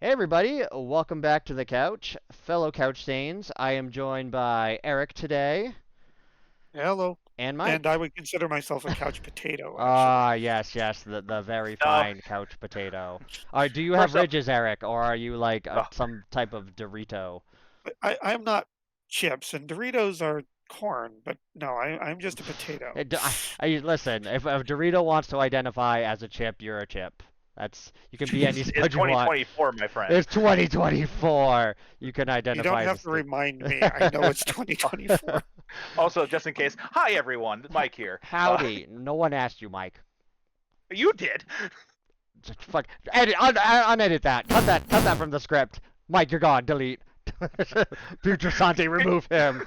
Hey everybody, welcome back to the couch, fellow couch stains. I am joined by Eric today Hello. and And I Mike. would consider myself a couch potato, actually. Ah, yes, the very No, fine couch potato. Do you have first up, ridges, Eric, or are you like oh, some type of Dorito? I'm not chips, and Doritos are corn, but no, I'm just a potato. Listen, if Dorito wants to identify as a chip, you're a chip. You can be any it's smudge you want. 2024, my friend. It's 2024. You can You don't identify as a have to stick. remind me. I know it's 2024. Also, just in case, hi everyone, Mike here. Howdy. No one asked you, Mike. You did. Just fuck. Unedit that. Cut that from the script. Mike, you're gone. Delete. Future Santi, remove him.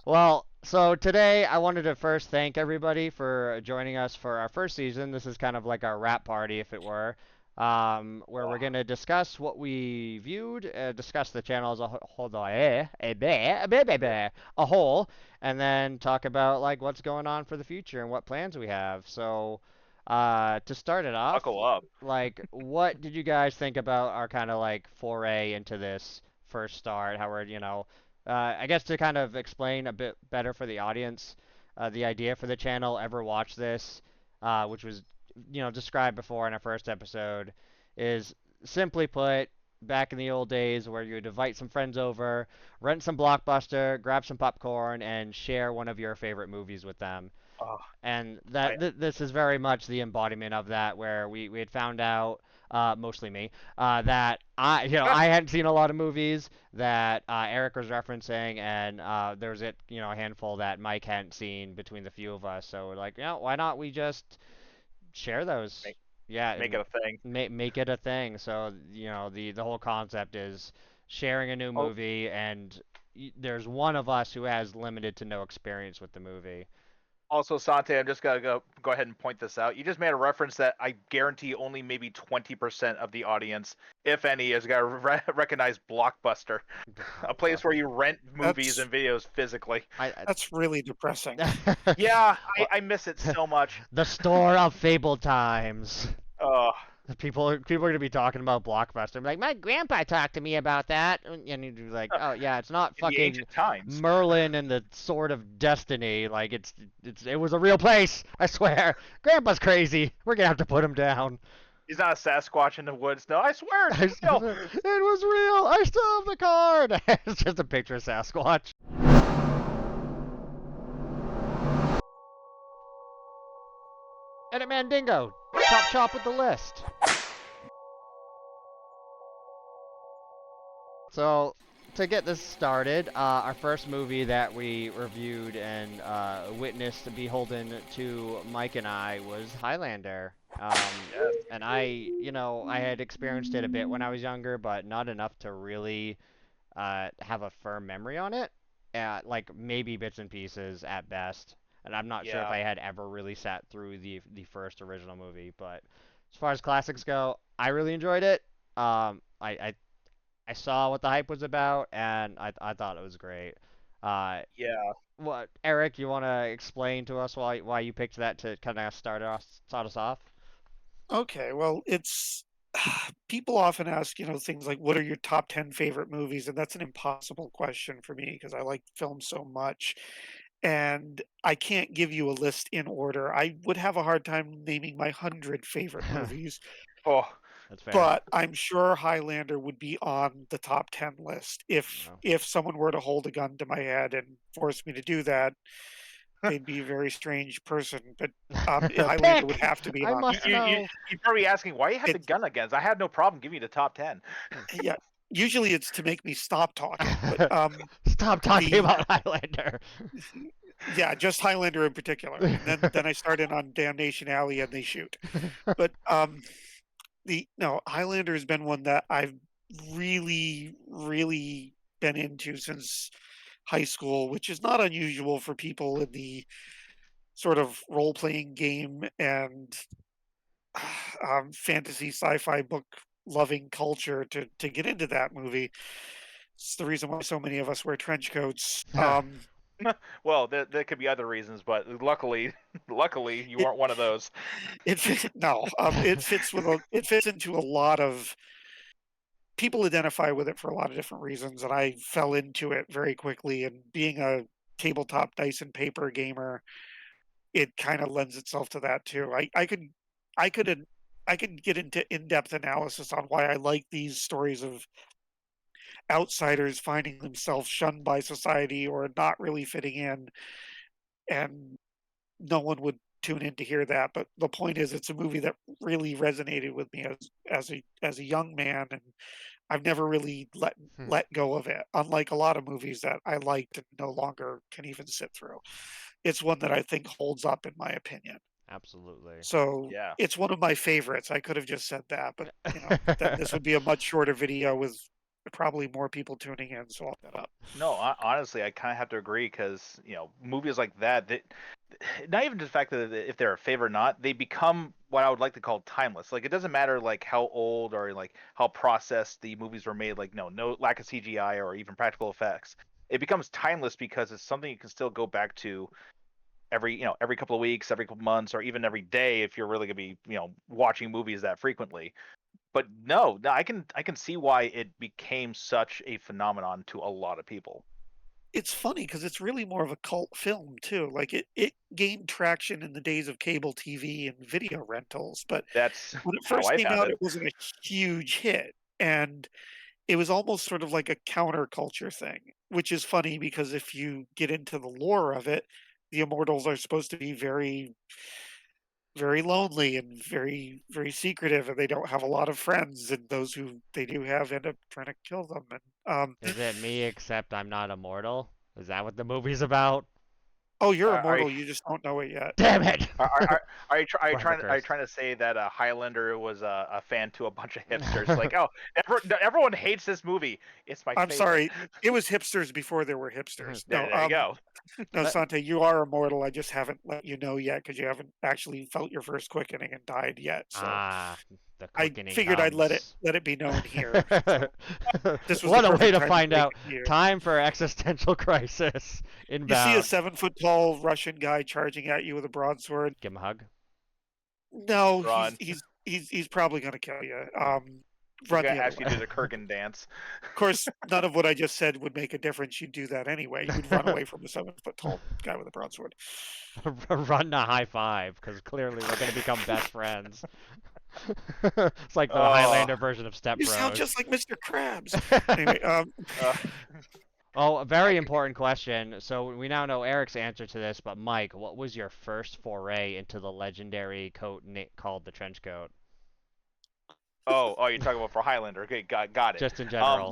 Well, so today I wanted to first thank everybody for joining us for our first season. This is kind of like our wrap party, if it were, where we're Oh, going to discuss what we viewed, discuss the channel as a a whole, and then talk about like what's going on for the future and what plans we have. So, to start it off, buckle up. like, what did you guys think about our kind of like foray into this first start? How I guess to kind of explain a bit better for the audience, the idea for the channel, ever watch this, which was, described before in our first episode, is simply put, back in the old days where you would invite some friends over, rent some Blockbuster, grab some popcorn, and share one of your favorite movies with them. Oh, And I, this is very much the embodiment of that, where we had found out, mostly me, that I hadn't seen a lot of movies that Eric was referencing, and there was a handful that Mike hadn't seen between the few of us. So we're like, why not we just share those? make Yeah, make it a thing. make it a thing. So the whole concept is sharing a new Oh, movie, and there's one of us who has limited to no experience with the movie. also, Sante, I'm just gonna go ahead and point this out. You just made a reference that I guarantee only maybe 20% of the audience, if any, is gonna recognize Blockbuster, a place where you rent movies That's and videos physically. I, that's really depressing. Yeah, Well, I miss it so much. the store of fabled times. Uh, People are gonna be talking about Blockbuster. Like my grandpa talked to me about that, and you'd be like, oh yeah, it's not in the fucking ancient times. Merlin and the Sword of Destiny. Like it was a real place. I swear. Grandpa's crazy. We're gonna have to put him down. He's not a Sasquatch in the woods. No, I swear it's real. It was real. I still have the card. It's just a picture of Sasquatch. Edit Mandingo. Chop chop with the list. So, to get this started, our first movie that we reviewed and witnessed beholden to Mike and I was Highlander. Yes. And I had experienced it a bit when I was younger, but not enough to really have a firm memory on it. Like maybe bits and pieces at best. And I'm not sure if Yeah. I had ever really sat through the first original movie, but as far as classics go, I really enjoyed it. I saw what the hype was about, and I thought it was great. Uh, Yeah. what Eric, you want to explain to us why you picked that to kind of start us off? Okay, well, people often ask, things like, what are your top 10 favorite movies? And that's an impossible question for me because I like film so much. And I can't give you a list in order. I would have a hard time naming my 100 favorite movies, Oh, That's fair. but I'm sure Highlander would be on the top 10 list. If No. if someone were to hold a gun to my head and force me to do that, they'd be a very strange person, but Highlander would Pick. have to be I on you must there. you you know. you're probably asking why you have the It's gun against. I had no problem giving you the top 10. Yeah, usually it's to make me stop talking, but Stop talking the about Highlander. yeah, just Highlander in particular, and then I start in on Damnation Alley and they shoot. But the no, Highlander has been one that I've really been into since high school, which is not unusual for people in the sort of role playing game and fantasy sci-fi book loving culture to get into that movie. It's the reason why so many of us wear trench coats. Well, there could be other reasons, but luckily, luckily you It weren't one of those. no, it fits into a lot of people identify with it for a lot of different reasons, and I fell into it very quickly. And being a tabletop dice and paper gamer, it kind of lends itself to that too. I could I could get into in-depth analysis on why I like these stories of outsiders finding themselves shunned by society or not really fitting in, and no one would tune in to hear that. But the point is, it's a movie that really resonated with me as a young man, and I've never really let go of it. Unlike a lot of movies that I liked and no longer can even sit through, it's one that I think holds up in my opinion. Absolutely. So Yeah. it's one of my favorites. I could have just said that, but then this would be a much shorter video with probably more people tuning in. So I'll get up. No, honestly, I kind of have to agree because movies like that, not even just the fact that if they're a favorite or not, they become what I would like to call timeless. Like it doesn't matter like how old or like how processed the movies were made. Like no lack of CGI or even practical effects. It becomes timeless because it's something you can still go back to every couple of weeks, every couple of months, or even every day if you're really gonna be watching movies that frequently. But no, I can see why it became such a phenomenon to a lot of people. It's funny because it's really more of a cult film too. Like it gained traction in the days of cable TV and video rentals, but That's when it how first I came found out, it. it wasn't a huge hit, and it was almost sort of like a counterculture thing, which is funny because if you get into the lore of it, the immortals are supposed to be very, very lonely and very, very secretive, and they don't have a lot of friends, and those who they do have end up trying to kill them. And Is it me except I'm not immortal? Is that what the movie's about? oh, you're Are you immortal, you just don't know it yet. Damn it! are you Forever trying cursed. to say that Highlander was a fan to a bunch of hipsters? Like, oh, everyone hates this movie. It's my I'm favorite. sorry, it was hipsters before there were hipsters. No, There you go. no, But- Sante, you are immortal. I just haven't let you know yet because you haven't actually felt your first quickening and died yet. So The I quickening figured I'd let comes. it be known here. So this was What the a way perfect to time find break out. it to you. Time for existential crisis You see a inbound. 7 foot tall Russian guy charging at you with a broadsword. Give him a hug. No, Run. he's probably gonna kill you. He's Run gonna the other ask you way. to do the Kurgan dance. Of course, none of what I just said would make a difference. You'd do that anyway. You'd run away from a 7 foot tall guy with a broadsword. Run a high five, because clearly we're going to become best friends. It's like the Oh. Highlander version of Step You Bros. sound just like Mr. Krabs. Anyway, Oh, a very important question. So we now know Eric's answer to this, but Mike, what was your first foray into the legendary coat called the trench coat? oh, you're talking about for Highlander. Okay, got it. Just in general.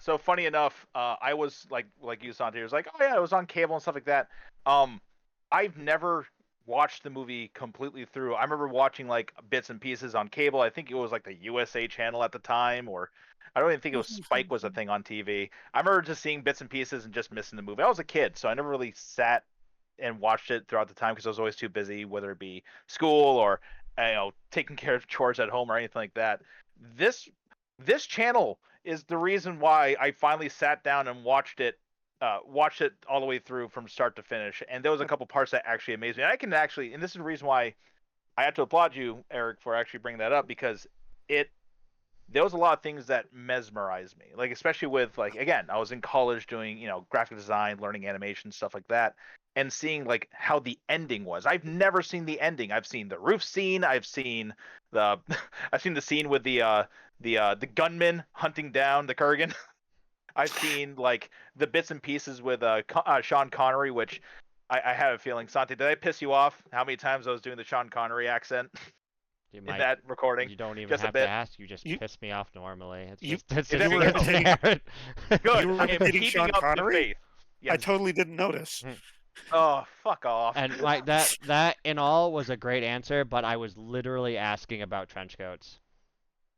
So funny enough, I was like you, Santi, was like, oh yeah, it was on cable and stuff like that. I've never watched the movie completely through. I remember watching like bits and pieces on cable. I think it was like the USA channel at the time, or I don't even think it was Spike was a thing on TV. I remember just seeing bits and pieces and just missing the movie. I was a kid, so I never really sat and watched it throughout the time because I was always too busy, whether it be school or taking care of chores at home or anything like that. This channel is the reason why I finally sat down and watched it all the way through from start to finish. And there was a couple parts that actually amazed me. And I can actually, and this is the reason why I have to applaud you, Eric, for actually bringing that up, because there was a lot of things that mesmerized me. Like especially with like, again, I was in college doing graphic design, learning animation, stuff like that, and seeing like how the ending was. I've never seen the ending. I've seen the roof scene. I've seen the I've seen the scene with the gunman hunting down the Kurgan. I've seen like the bits and pieces with Sean Connery, which I have a feeling. Santi, did I piss you off? How many times I was doing the Sean Connery accent You in might, that recording? you don't even Just a have to bit. ask. You just You- piss me off normally. It's you- just, it's you just were imitating- inherent. Good. You were I am imitating keeping Sean up Connery? the faith. I Yes. totally didn't notice. Oh, fuck off. And like that in all was a great answer, but I was literally asking about trench coats.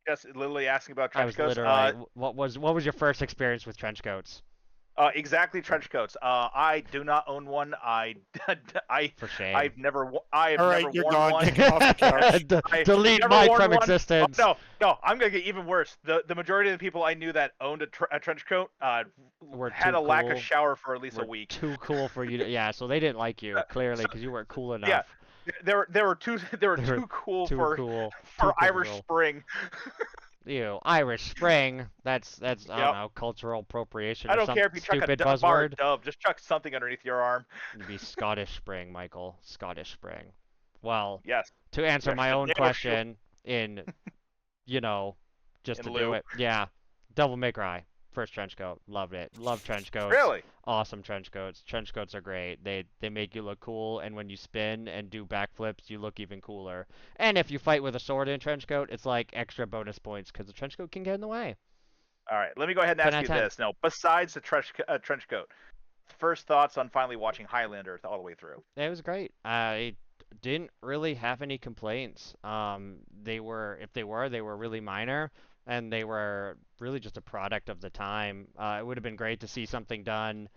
Just literally asking about I trench was coats. literally, what was your first experience with trench coats? Exactly, trench coats. I do not own one. For shame. I've never I've All right, never you're worn gone. one. Kick him off the couch. I Delete never Mike worn from one. existence. Oh, no, I'm gonna get even worse. The majority of the people I knew that owned a trench coat Were had too a lack cool. of shower for at least We're a week. too cool for you to, yeah, so they didn't like you, clearly, because you weren't cool enough. Yeah, they were too They were cool Too for cool. for Too Irish cool. Spring. Irish Spring. That's I don't Yep. know, cultural appropriation I or don't some care if you chuck a stupid bar of buzzword. Dove. Just chuck something underneath your arm. It'd be Scottish Spring, Michael. Scottish Spring. Well, Yes. to answer Yes. my The own name of you question in, you know, just in to do lieu. it. Yeah, Devil May Cry. First trench coat. Loved it. Love trench coats. Really? Awesome trench coats. Trench coats are great. They make you look cool, and when you spin and do backflips, you look even cooler. And if you fight with a sword in a trench coat, it's like extra bonus points because the trench coat can get in the way. All right. Let me go ahead and 10 ask out you of 10. this. Now, besides the trench coat, first thoughts on finally watching Highlander all the way through? It was great. I didn't really have any complaints. They were, if they were really minor, and they were really just a product of the time. It would have been great to see something done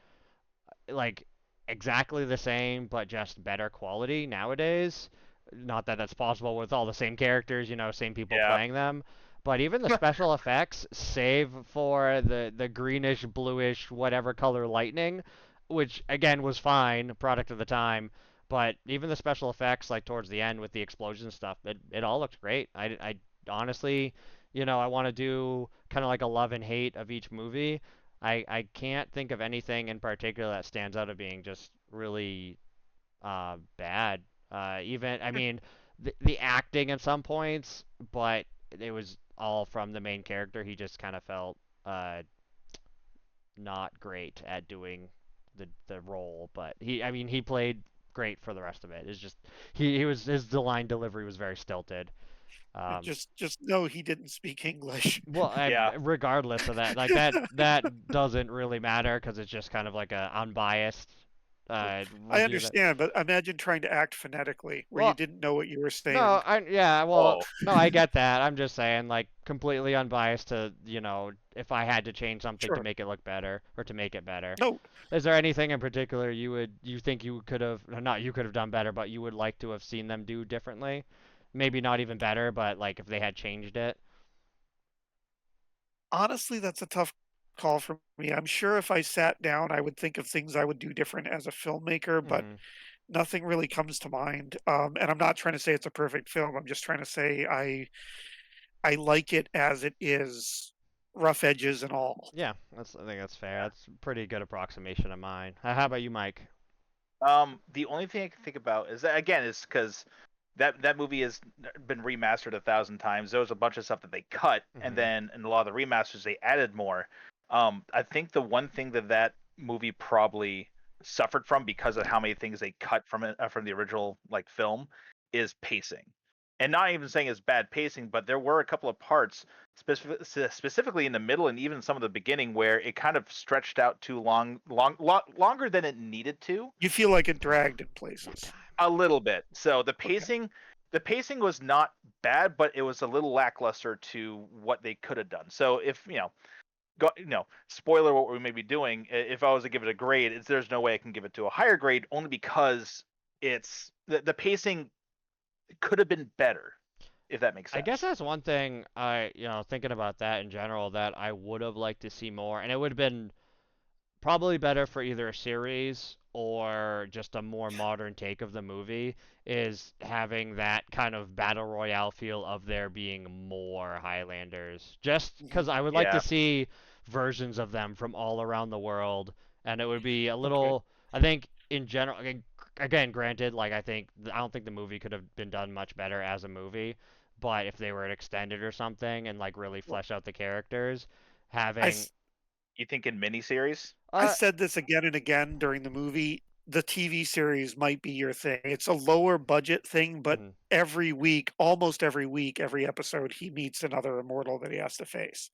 like exactly the same, but just better quality nowadays. Not that that's possible with all the same characters, same people Yeah. playing them. But even the special effects, save for the greenish, bluish, whatever color lightning, which again was fine, product of the time. But even the special effects, like towards the end with the explosion stuff, it all looked great. I honestly, I want to do kind of like a love and hate of each movie. I can't think of anything in particular that stands out of being just really bad. Even I mean the acting at some points, but it was all from the main character. He just kind of felt uh, not great at doing the role, but he played great for the rest of it. It's just he was the line delivery was very stilted. Um, Just know he didn't speak English. Well, Yeah. regardless of that, like that doesn't really matter because it's just kind of like a unbiased I review that. understand, but imagine trying to act phonetically where you Well, didn't know what you were no, saying. yeah, well, Oh. no, I get that. I'm just saying, like, completely unbiased to, if I had to change something to Sure. make it look better or to make it better. No, Is there anything in particular you think you could have, not you could have done better, but you would like to have seen them do differently? Maybe not even better, but like if they had changed it. honestly, that's a tough call for me. I'm sure if I sat down, I would think of things I would do different as a filmmaker, but Hmm. nothing really comes to mind. And I'm not trying to say it's a perfect film. I'm just trying to say I like it as it is, rough edges and all. Yeah, I think that's fair. That's a pretty good approximation of mine. How about you, Mike? The only thing I can think about is that again is because that movie has been remastered 1,000 times. There was a bunch of stuff that they cut, and Hmm. then in a lot of the remasters they added more. I think the one thing that movie probably suffered from because of how many things they cut from it from the original like film is pacing. And not even saying it's bad pacing, but there were a couple of parts, specifically in the middle and even some of the beginning, where it kind of stretched out too longer than it needed to. You feel like it dragged in places. A little bit. So Okay. the pacing was not bad, but it was a little lackluster to what they could have done. So if spoiler what we may be doing. If I was to give it a grade, there's no way I can give it to a higher grade, only because it's the pacing could have been better, if that makes I guess sense. that's one thing thinking about that in general that I would have liked to see more, and it would have been probably better for either a series or just a more modern take of the movie is having that kind of battle royale feel of there being more Highlanders. Just because Mhm. I would like to Yeah. see versions of them from all around the world, and it would be a Okay. little. I think in general, again, granted, like I don't think the movie could have been done much better as a movie, but if they were extended or something and like really Well, flesh out the characters, I having s- You think in miniseries? I uh said this again and again during the movie. The TV series might be your thing. It's a lower budget thing, but mhm. every week, almost every week, every episode, he meets another immortal that he has to face.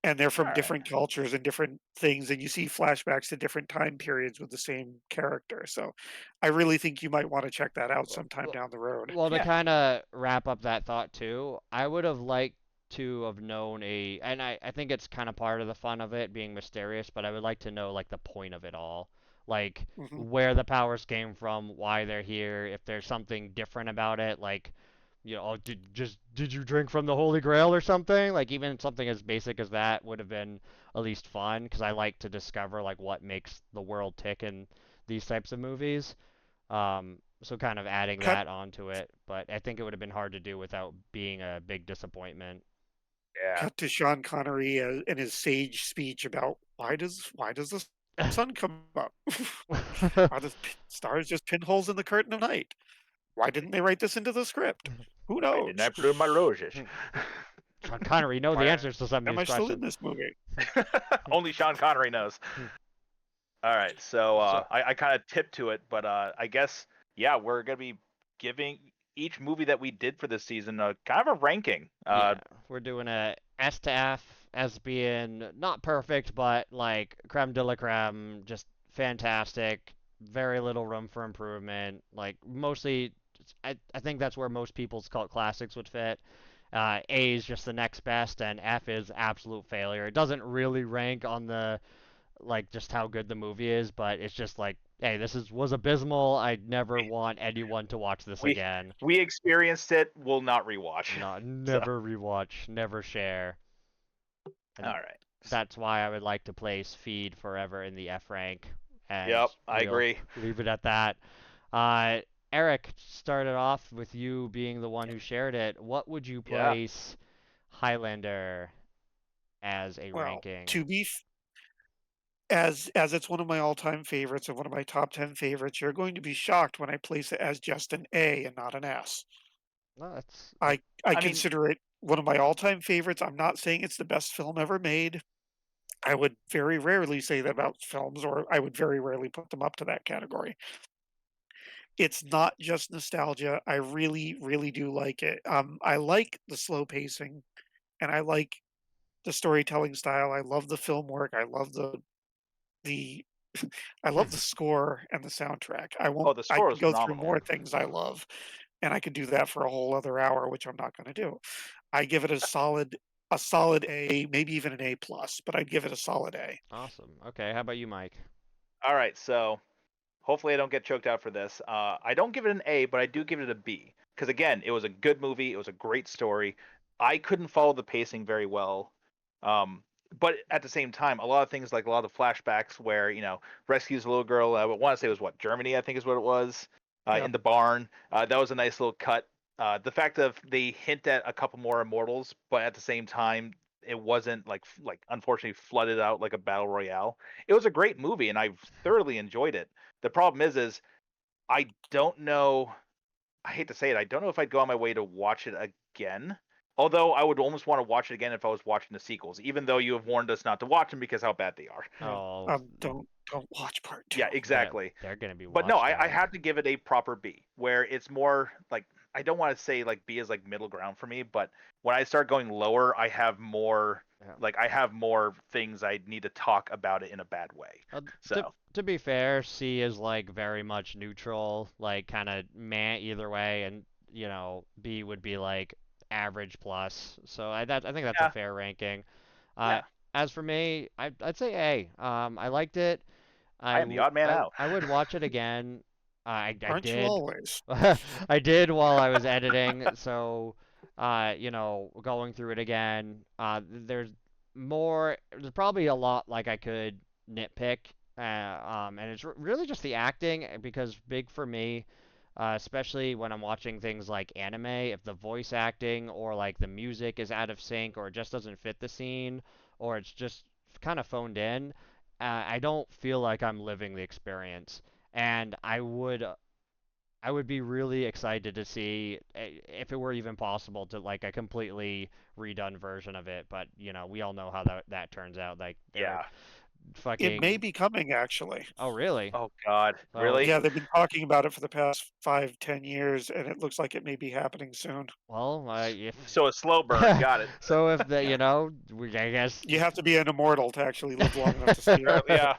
And they're All from right. different cultures and different things, and you see flashbacks to different time periods with the same character. So I really think you might want to check that out sometime Well, down the road. well, to Yeah. kind of wrap up that thought too, I would have liked to have known and I think it's kind of part of the fun of it being mysterious, but I would like to know like the point of it all, like Mhm. where the powers came from, why they're here, if there's something different about it, like oh, did you drink from the Holy Grail or something? Like even something as basic as that would have been at least fun because I like to discover like what makes the world tick in these types of movies. So kind of adding Cut that onto it, but I think it would have been hard to do without being a big disappointment. Yeah. cut to Sean Connery in his sage speech about why does the sun come up? Are the stars just pinholes in the curtain of night? Why didn't they write this into the script? Who Why didn't I knows? prune my roses? Sean Connery know the Why- answers to some of Am these I still in questions. this movie? Only Sean Connery knows. All right, so So- I kind of tipped to it, but I guess yeah, we're gonna be giving each movie that we did for this season a kind of a ranking. Yeah, we're doing a S to F as being not perfect, but like creme de la creme, just fantastic. Very little room for improvement. Like mostly, I think that's where most people's cult classics would fit. A is just the next best, and F is absolute failure. It doesn't really rank on the like just how good the movie is, but it's just like, hey, was abysmal. I'd never want anyone to watch this we again. we experienced it. We'll not rewatch. No, never rewatch, never share. And All right. that's why I would like to place Feed forever in the F rank. And Yep, I we'll agree. leave it at that. Uh, Eric, started off with you being the one who shared it. What would you Yeah. place Highlander as a Well, ranking? to be as it's one of my all-time favorites and one of my top 10 favorites, you're going to be shocked when I place it as just an A and not an S. No, that's I mean- consider it one of my all-time favorites. I'm not saying it's the best film ever made. I would very rarely say that about films, or I would very rarely put them up to that category. It's not just nostalgia. I really, really do like it. I like the slow pacing, and I like the storytelling style. I love the film work. I love the I love the score and the soundtrack. Oh, the I score could is go through phenomenal. more things I love, and I could do that for a whole other hour, which I'm not gonna do. I give it a solid A, maybe even an A plus, but I'd give it a solid A. awesome. Okay, how about you, Mike? All right, so hopefully I don't get choked out for this. I don't give it an A, but I do give it a B because again, it was a good movie. It was a great story. I couldn't follow the pacing very well, but at the same time, a lot of things like a lot of the flashbacks where rescues a little girl. I want to say it was what, Germany, I think is what it was, Yep. in the barn. That was a nice little cut. The fact that they hint at a couple more immortals, but at the same time, it wasn't like unfortunately flooded out like a battle royale. It was a great movie, and I've thoroughly enjoyed it. The problem is I don't know. I hate to say it. I don't know if I'd go on my way to watch it again. Although I would almost want to watch it again if I was watching the sequels, even though you have warned us not to watch them because how bad they are. Yeah. Oh, Don't watch part 2. Yeah, exactly. they're gonna be. But no, watched I out. had to give it a proper B, where it's more like, I don't want to say like B is like middle ground for me, but when I start going lower, I have more Yeah. I have more things I need to talk about it in a bad way. Uh, So to be fair, C is like very much neutral, like kind of meh either way, and B would be like average plus. So I think that's Yeah. a fair ranking. Yeah. As for me, I'd say A. I liked it. I am the odd man out. I would watch it again. I Aren't you did. always? I did while I was editing, so going through it again. There's probably a lot like I could nitpick, and it's really just the acting because big for me, especially when I'm watching things like anime, if the voice acting or like the music is out of sync or it just doesn't fit the scene or it's just kind of phoned in, I don't feel like I'm living the experience. And I would be really excited to see if it were even possible to like a completely redone version of it. But we all know how that turns out. Like they're Yeah. fucking. It may be coming, actually. Oh really? Oh God, Oh. really? Yeah, they've been talking about it for the past 5-10 years, and it looks like it may be happening soon. Well, if So a slow burn, got it. so if the I guess You have to be an immortal to actually live long enough to see it. Yeah,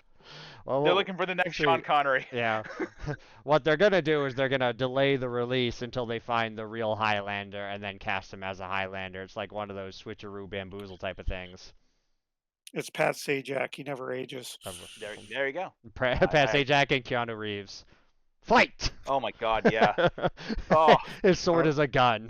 well, they're looking for the next Sean actually, Connery. yeah. What they're gonna do is they're gonna delay the release until they find the real Highlander and then cast him as a Highlander. It's like one of those switcheroo bamboozle type of things. It's Pat Sajak. He never ages. There you go. Pat Sajak and Keanu Reeves. Fight! Oh my God, yeah. Oh. His sword is a gun.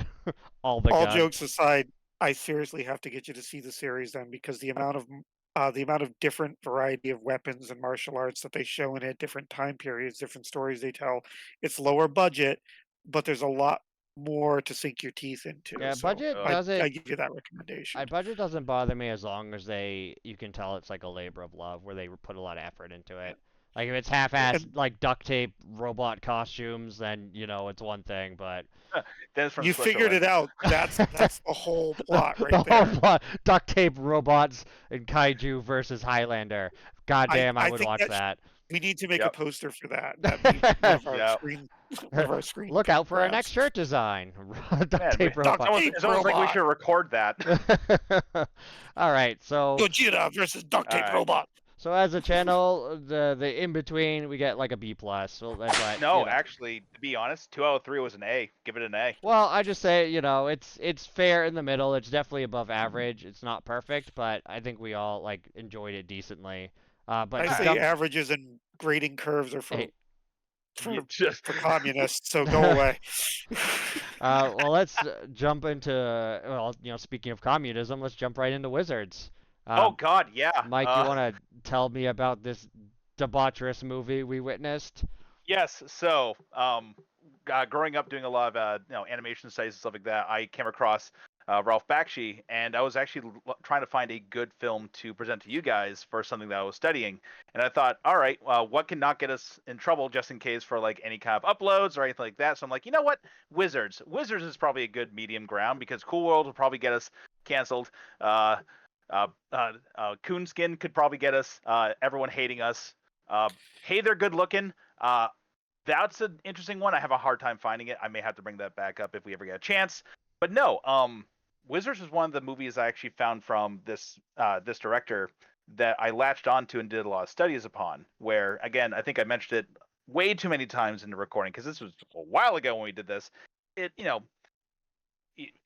All All guns. jokes aside, I seriously have to get you to see the series then, because the amount of different variety of weapons and martial arts that they show in it, different time periods, different stories they tell. It's lower budget, but there's a lot more to sink your teeth into. Yeah, So budget I doesn't. give you that recommendation. Budget doesn't bother me as long as you can tell it's like a labor of love where they put a lot of effort into it. Like if it's half-assed, And like duct tape robot costumes, then it's one thing. But Dennis from you figured it Switzerland. out. That's the whole plot the right whole there. plot, duct tape robots and kaiju versus Highlander. God damn, I I would think watch that. we need to make a Yep. poster for that. That be one of our Yeah. one of our screen Look out for our grabs. next shirt design. Duct Man, tape we- robot. tape it's almost like we robot. should record that. All right, so Gojira versus duct tape Alright. robot. as a channel, the in between we get like a B plus. So but, No, you know. actually, to be honest, 2 out of 3 was an A. Give it an A. Well, I just say it's fair in the middle. It's definitely above average. It's not perfect, but I think we all like enjoyed it decently. But I to say jump, averages and grading curves are for Hey. You just for communists, so go away. well, let's jump into speaking of communism, let's jump right into Wizards. oh God, yeah. Mike, you want to tell me about this debaucherous movie we witnessed? Yes. So, growing up doing a lot of animation studies and stuff like that, I came across Ralph Bakshi, and I was actually trying to find a good film to present to you guys for something that I was studying. And I thought, all right, what can not get us in trouble just in case for like any kind of uploads or anything like that? So I'm like, you know what, Wizards. Wizards is probably a good medium ground because Cool World will probably get us canceled. Coonskin could probably get us everyone hating us. Hey, they're good looking. That's an interesting one. I have a hard time finding it. I may have to bring that back up if we ever get a chance. But no, Wizards is one of the movies I actually found from this director that I latched onto and did a lot of studies upon. Where again, I think I mentioned it way too many times in the recording because this was a while ago when we did this.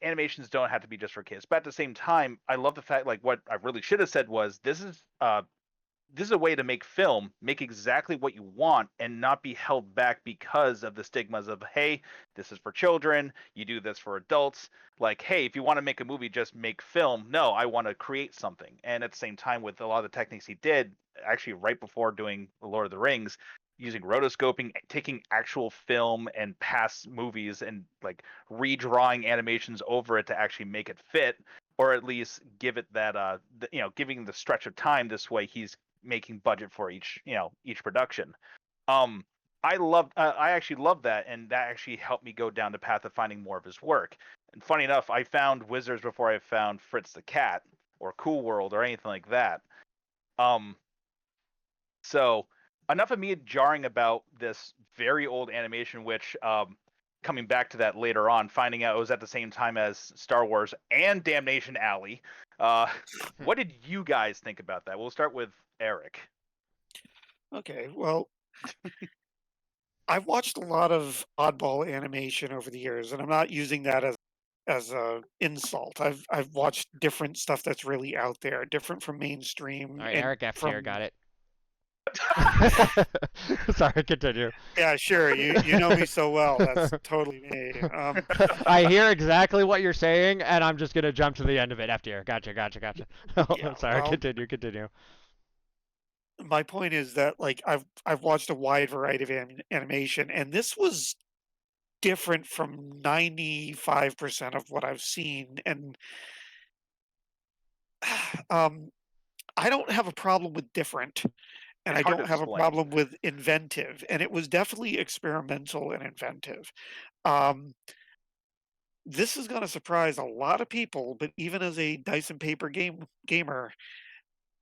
Animations don't have to be just for kids, but at the same time, I love the fact like what I really should have said was this is a way to make film, make exactly what you want, and not be held back because of the stigmas of, hey, this is for children, you do this for adults. Like, hey, if you want to make a movie, just make film. No, I want to create something. And at the same time, with a lot of the techniques he did, actually right before doing The Lord of the Rings, using rotoscoping, taking actual film and past movies and like redrawing animations over it to actually make it fit, or at least give it that giving the stretch of time. This way he's making budget for each production. I actually love that, and that actually helped me go down the path of finding more of his work. And funny enough, I found Wizards before I found Fritz the Cat or Cool World or anything like that. So enough of me jarring about this very old animation, which coming back to that later on, finding out it was at the same time as Star Wars and Damnation Alley. What did you guys think about that? We'll start with Eric. Okay, well, I've watched a lot of oddball animation over the years, and I'm not using that as a insult. I've watched different stuff that's really out there, different from mainstream. All right, and Eric F. tier, from got it. Sorry, continue. Yeah, sure. You know me so well. That's totally me. I hear exactly what you're saying, and I'm just gonna jump to the end of it. F tier. Gotcha. Yeah, Sorry, well, continue. my point is that like I've watched a wide variety of animation, and this was different from 95% of what I've seen. And I don't have a problem with different, and It's I hard don't to have a explain. problem with inventive. And it was definitely experimental and inventive. Um, this is going to surprise a lot of people, but even as a dice and paper gamer,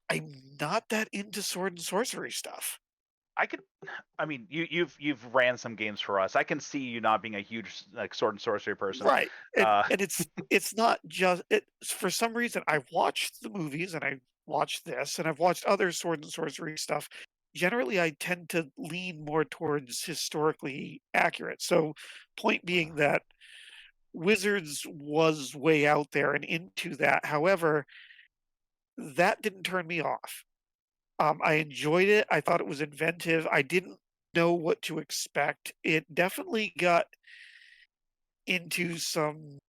I'm not that into sword and sorcery stuff. I mean, you've ran some games for us. I can see you not being a huge like sword and sorcery person. Right. And, Uh, and it's not just it for some reason I've watched the movies and I watched this and I've watched other sword and sorcery stuff. Generally I tend to lean more towards historically accurate. So point being that Wizards was way out there and into that. However, that didn't turn me off. I enjoyed it. I thought it was inventive. I didn't know what to expect. It definitely got into some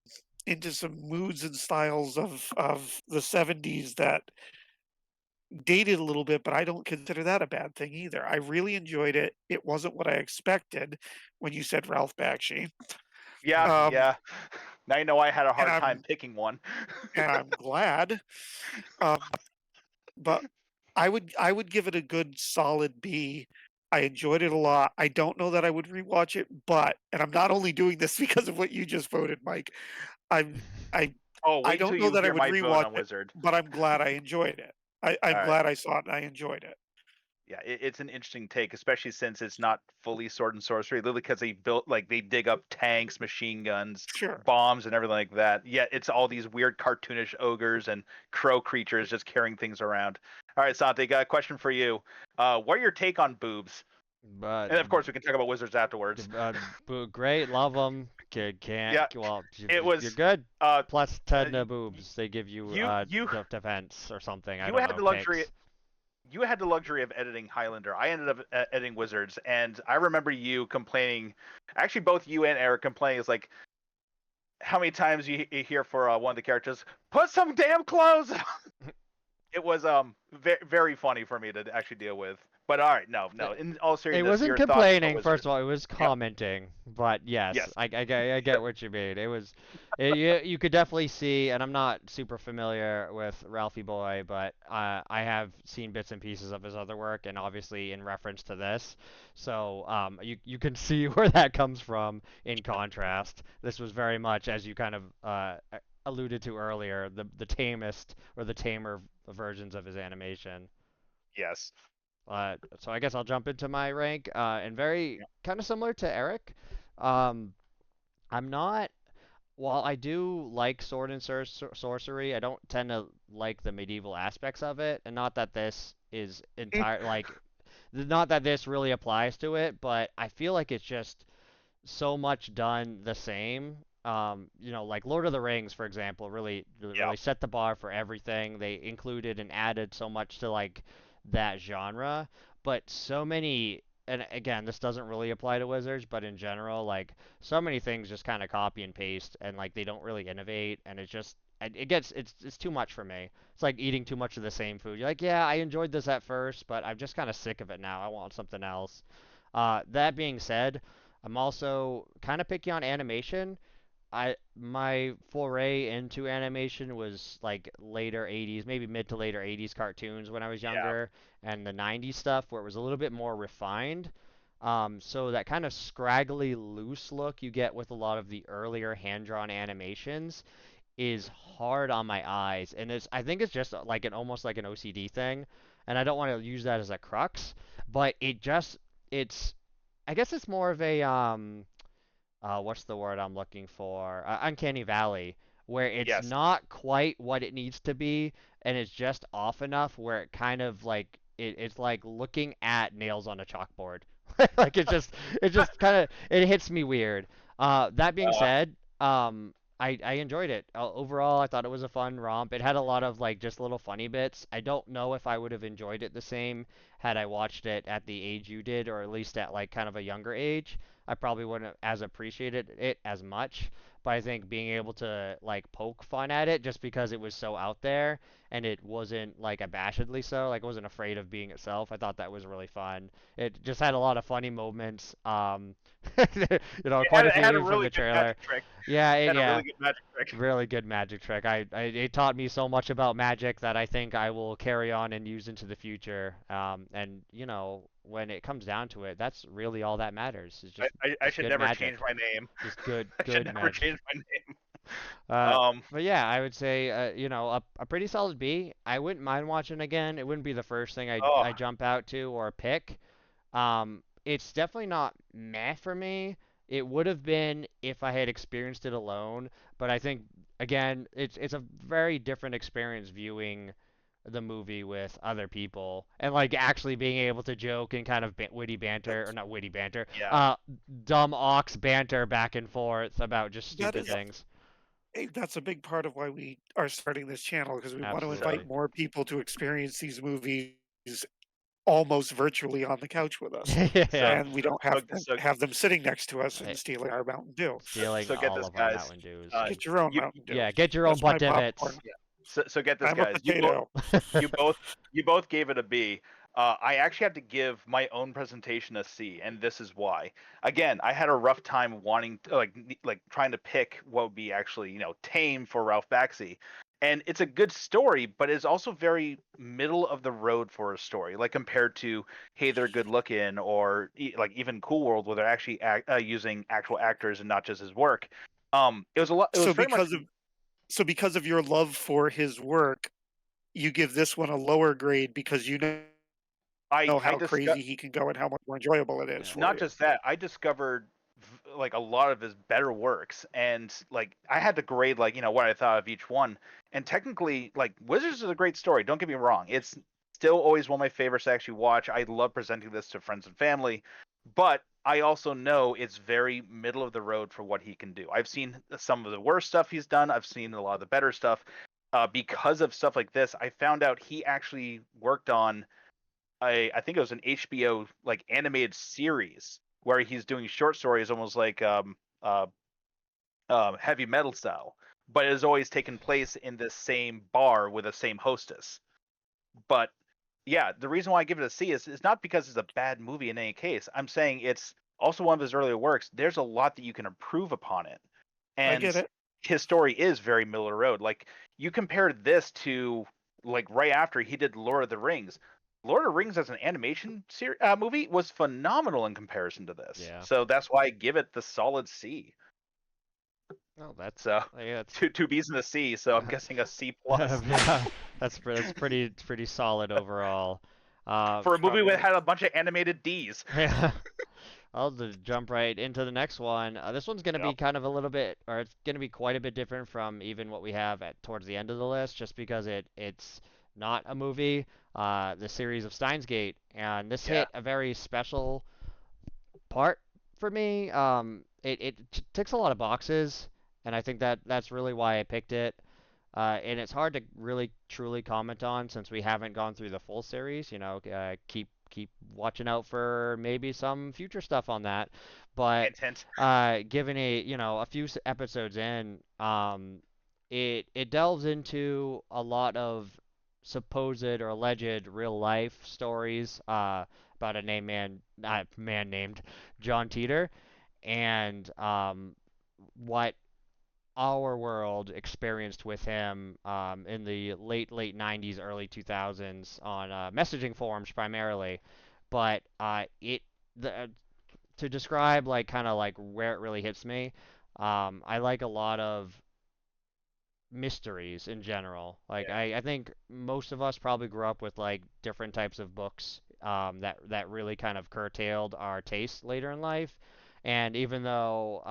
moods and styles of the 70s that dated a little bit, but I don't consider that a bad thing either. I really enjoyed it. It wasn't what I expected when you said Ralph Bakshi. Yeah, Um, yeah. Now you know I had a hard and time I'm picking one. and I'm glad. Um, but I would give it a good solid B. I enjoyed it a lot. I don't know that I would rewatch it, but and I'm not only doing this because of what you just voted, Mike. I'm I Oh, I wait until don't know you that I hear would my vote rewatch on it, Wizard. but I'm glad I enjoyed it. I'm All right. glad I saw it and I enjoyed it. Yeah, it's an interesting take, especially since it's not fully sword and sorcery, literally because they dig up tanks, machine guns, Sure. bombs, and everything like that. Yet it's all these weird cartoonish ogres and crow creatures just carrying things around. All right, Santi, got a question for you. What are your take on boobs? But And of course, we can talk about wizards afterwards. great, love them. Can't. Yeah, Well, it you're was. good. Uh, Plus uh, 10 to boobs. They give you you defense or something. I you don't had know. the luxury. Picks. You had the luxury of editing Highlander. I ended up editing Wizards, and I remember you complaining. Actually, both you and Eric complaining. It's like how many times you hear for one of the characters, "Put some damn clothes." It was very funny for me to actually deal with. But all right, no. In all It seriousness, wasn't your thoughts about complaining, Wizards. first of all. It was Yep. commenting. But yes, Yes. I get what you mean. You could definitely see, and I'm not super familiar with Ralphie Boy, but I have seen bits and pieces of his other work, and obviously in reference to this. So you can see where that comes from in contrast. This was very much, as you kind of alluded to earlier, the tamest or the tamer versions of his animation. Yes. So I guess I'll jump into my rank, and very Yep. kind of similar to Eric. Um, I'm not. While I do like sword and sorcery, I don't tend to like the medieval aspects of it, and not that this is entire not that this really applies to it, but I feel like it's just so much done the same. Like Lord of the Rings, for example, really Yep. set the bar for everything. They included and added so much to like that genre, but so many. And again, this doesn't really apply to Wizards, but in general, like so many things just kind of copy and paste, and like they don't really innovate, and it's too much for me. It's like eating too much of the same food. You're like, yeah, I enjoyed this at first, but I'm just kind of sick of it now. I want something else. That being said, I'm also kind of picky on animation. My foray into animation was like later 80s, maybe mid to later 80s cartoons when I was Yeah. younger, and the 90s stuff where it was a little bit more refined. So that kind of scraggly, loose look you get with a lot of the earlier hand-drawn animations is hard on my eyes, and I think it's just like an almost like an OCD thing, and I don't want to use that as a crux, but it's I guess it's more of a what's the word I'm looking for? Uncanny Valley, where it's Yes. not quite what it needs to be, and it's just off enough where it kind of like it's like looking at nails on a chalkboard. Like it just kind of it hits me weird. That being Uh, said, I enjoyed it. Overall, I thought it was a fun romp. It had a lot of like just little funny bits. I don't know if I would have enjoyed it the same had I watched it at the age you did, or at least at like kind of a younger age. I probably wouldn't have as appreciated it as much. But I think being able to like poke fun at it just because it was so out there and it wasn't like abashedly so, like it wasn't afraid of being itself. I thought that was really fun. It just had a lot of funny moments. Quite a it few had a even from really the good trailer. magic trick. Yeah, It had a yeah. really good magic trick. Really good magic trick. It taught me so much about magic that I think I will carry on and use into the future. And when it comes down to it, that's really all that matters. Is I just should good never change magic. my name. Just good I should good never magic. change my name. Uh, Um. but yeah, I would say a pretty solid B. I wouldn't mind watching again. It wouldn't be the first thing Oh. I jump out to or pick. It's definitely not meh for me. It would have been if I had experienced it alone, but I think again, it's a very different experience viewing the movie with other people and like actually being able to joke and kind of witty banter or That's not witty banter, Yeah. dumb ox banter back and forth about just that stupid is things. that's a big part of why we are starting this channel because we want to invite Absolutely. more people to experience these movies almost virtually on the couch with us. So Yeah, And we don't so have to so have them sitting next to us eh, and stealing our Mountain Dew. stealing so get all this, of our guys. Mountain Dews. Uh, Get your own you Mountain Dew. Yeah, get your own That's my butt divots. popcorn. so get this, I'm a guys. potato. You both gave it a B. I actually had to give my own presentation a C, and this is why. Again, I had a rough time wanting to, like trying to pick what would be actually tame for Ralph Bakshi. And it's a good story, but it's also very middle of the road for a story, like compared to Hey, They're Good Looking, or like even Cool World, where they're actually using actual actors and not just his work. It was a lot. It was So very much. because of your love for his work, you give this one a lower grade because you know I how discuss. crazy he can go and how much more enjoyable it is Yeah. for Not you. just that, I discovered like a lot of his better works, and like I had to grade like what I thought of each one. And technically, like Wizards is a great story. Don't get me wrong; it's still always one of my favorites to actually watch. I love presenting this to friends and family, but I also know it's very middle of the road for what he can do. I've seen some of the worst stuff he's done. I've seen a lot of the better stuff. Because of stuff like this, I found out he actually worked on I think it was an HBO like animated series where he's doing short stories, almost like heavy metal style, but it has always taken place in this same bar with the same hostess. But yeah, the reason why I give it a C is not because it's a bad movie in any case. I'm saying it's also one of his earlier works. There's a lot that you can improve upon it, I and get it. his story is very middle of the road. Like you compared this to like right after he did Lord of the Rings. Lord of the Rings as an movie was phenomenal in comparison to this. Yeah. So that's why I give it the solid C. Oh, that's So yeah, that's two B's and a C. So I'm guessing a C plus yeah, that's pretty solid overall. for a movie that Solid. had a bunch of animated D's. Yeah. I'll just jump right into the next one. This one's going to be Yep. kind of a little bit, or it's going to be quite a bit different from even what we have at towards the end of the list, just because it's not a movie. The series of Steins Gate, and this Yeah. hit a very special part for me. It ticks a lot of boxes, and I think that's really why I picked it. And it's hard to really truly comment on since we haven't gone through the full series. Keep watching out for maybe some future stuff on that. But Hint, hint. given a few episodes in, it delves into a lot of supposed or alleged real life stories about a man named John Teeter, and what our world experienced with him in the late 90s, early 2000s on messaging forums primarily. But the to describe like kind of like where it really hits me, I like a lot of mysteries in general. Like Yeah. I think most of us probably grew up with like different types of books that really kind of curtailed our taste later in life. And even though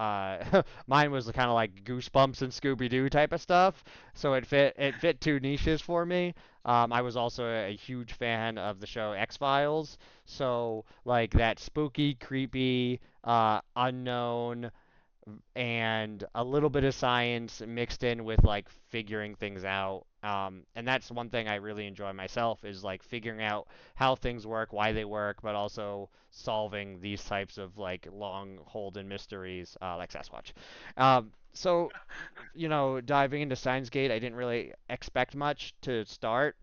mine was kind of like Goosebumps and Scooby Doo type of stuff, so it fit two niches for me. I was also a huge fan of the show X Files, so like that spooky, creepy, unknown and a little bit of science mixed in with like figuring things out. And that's one thing I really enjoy myself is like figuring out how things work, why they work, but also solving these types of like long holden mysteries, like Sasquatch. So, diving into Steins Gate, I didn't really expect much to start.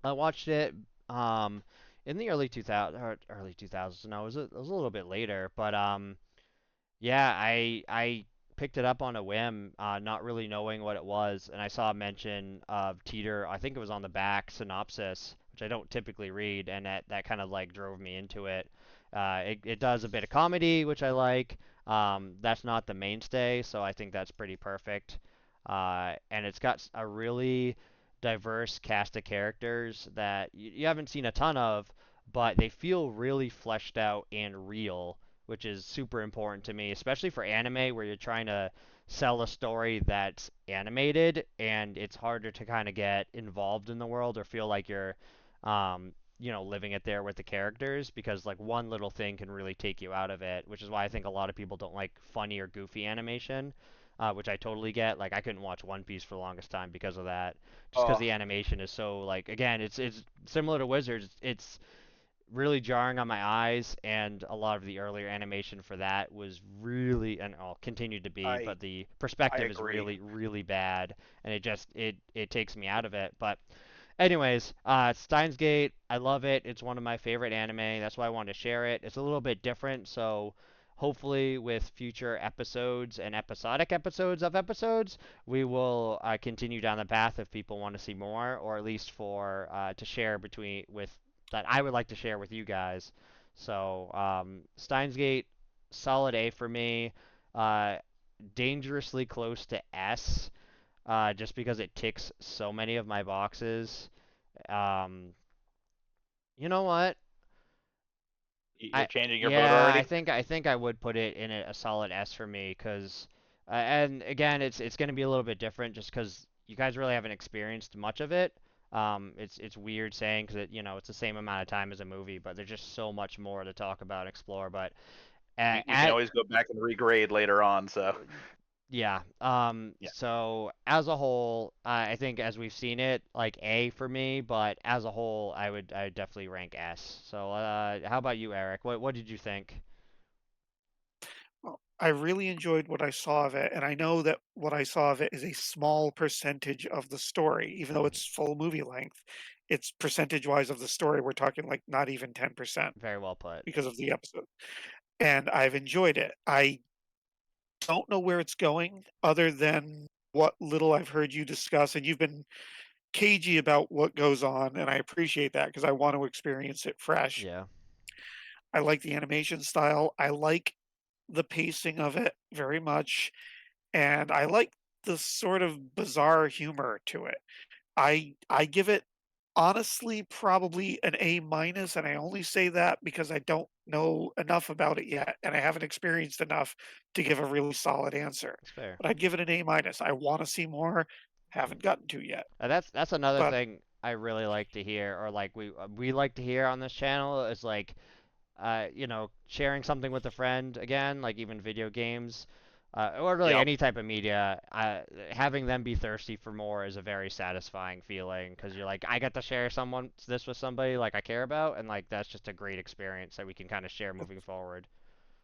I watched it in the early 2000s, or early 2000s. No, it was a little bit later, but yeah, I picked it up on a whim, not really knowing what it was, and I saw a mention of Teeter. I think it was on the back synopsis, which I don't typically read, and that kind of like drove me into it. It does a bit of comedy, which I like. That's not the mainstay, so I think that's pretty perfect. And it's got a really diverse cast of characters that you haven't seen a ton of, but they feel really fleshed out and real, which is super important to me, especially for anime where you're trying to sell a story that's animated and it's harder to kind of get involved in the world or feel like you're living it there with the characters because like one little thing can really take you out of it, which is why I think a lot of people don't like funny or goofy animation. Which I totally get. Like I couldn't watch One Piece for the longest time because of that, just because Oh, the animation is so like again, it's similar to Wizards. It's really jarring on my eyes, and a lot of the earlier animation for that was really, and continued to be, I but the I perspective is agree. really, really bad, and it takes me out of it. But Anyways, Steins Gate, I love it. It's one of my favorite anime. That's why I wanted to share it. It's a little bit different, so hopefully with future episodes and episodic episodes of episodes, we will continue down the path if people want to see more, or at least for to share between with that I would like to share with you guys. So Steins Gate, solid A for me. Uh, Dangerously close to S, just because it ticks so many of my boxes. Um, you know what? You're changing your vote Yeah, already? I think I would put it in a solid S for me because, and again, it's going to be a little bit different just because you guys really haven't experienced much of it. It's weird saying because it's the same amount of time as a movie, but there's just so much more to talk about and explore. But We can at always go back and regrade later on. So Yeah. yeah. So as a whole, I think as we've seen it, like A for me, but as a whole, I would definitely rank S. So, how about you, Eric? What did you think? Well, I really enjoyed what I saw of it, and I know that what I saw of it is a small percentage of the story, even though Mhm. it's full movie length. It's percentage-wise of the story, we're talking like not even 10% Very well put. because of the episode. And I've enjoyed it. I don't know where it's going other than what little I've heard you discuss, and you've been cagey about what goes on, and I appreciate that because I want to experience it fresh. Yeah. I like the animation style. I like the pacing of it very much, and I like the sort of bizarre humor to it. I give it honestly probably an A minus, and I only say that because I don't know enough about it yet, and I haven't experienced enough to give a really solid answer. That's fair. But I'd give it an A minus. I want to see more. Haven't gotten to yet. That's another But thing I really like to hear, or like we like to hear on this channel is like sharing something with a friend again, like even video games, or really Yep. any type of media, having them be thirsty for more is a very satisfying feeling because you're like, I get to share this with somebody like I care about, and like that's just a great experience that we can kind of share moving forward.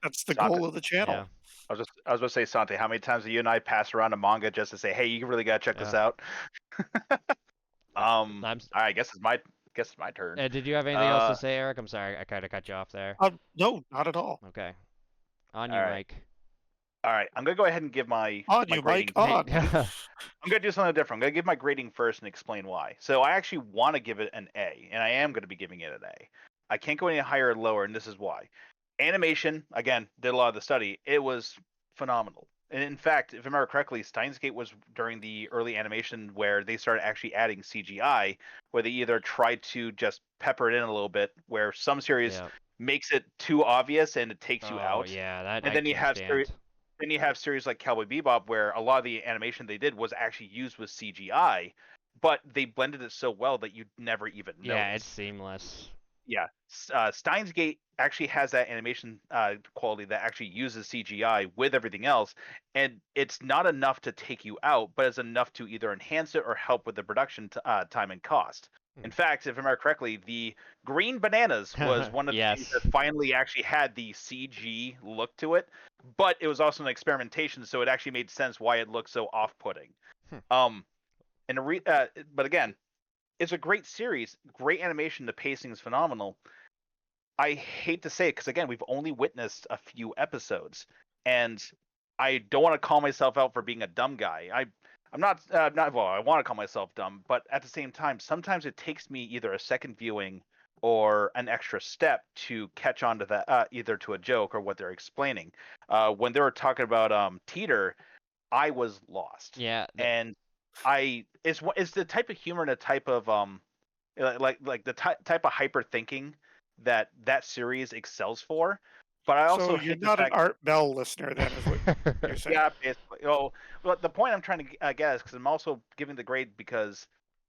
that's the Sante, goal of the Yeah, channel. I was going to say, Sante, how many times have you and I passed around a manga just to say, hey, you really got to check this yeah. out? I'm, I guess it's my turn. did you have anything else to Uh, say, Eric? I'm sorry, I kind of cut you off there. No, not at all. Okay, on all you, right, Mike. all right. I'm gonna go ahead and give my On my you, Mike. grading. Hey, On. I'm gonna do something different. I'm gonna give my grading first and explain why. So I actually want to give it an A, and I am gonna be giving it an A. I can't go any higher or lower, and this is why. Animation, again, did a lot of the study. It was phenomenal. And in fact, if I remember correctly, Steins Gate was during the early animation where they started actually adding CGI, where they either tried to just pepper it in a little bit, where some series yeah. makes it too obvious and it takes you Oh out. yeah, that And I then you can't have stand. series like Cowboy Bebop where a lot of the animation they did was actually used with CGI, but they blended it so well that you'd never even Yeah, it's notice. seamless. Yeah, Steins Gate actually has that animation quality that actually uses CGI with everything else, and it's not enough to take you out, but it's enough to either enhance it or help with the production time and cost. In Hmm. fact, if I remember correctly, the Green Bananas was one of the things that Yes. finally actually had the CG look to it, but it was also an experimentation, so it actually made sense why it looked so off-putting. Hmm. Um, but again, it's a great series, great animation. The pacing is phenomenal. I hate to say it because again, we've only witnessed a few episodes, and I don't want to call myself out for being a dumb guy. I'm not well. I want to call myself dumb, but at the same time, sometimes it takes me either a second viewing or an extra step to catch on to that, either to a joke or what they're explaining. When they were talking about Teeter, I was lost, Yeah, and it's the type of humor and a type of like the type of hyper thinking that series excels for. But I So also you're hate the not an fact, Art Bell listener, then, is what you're saying. yeah, basically. Oh, well, the point I'm trying to get is because I'm also giving the grade because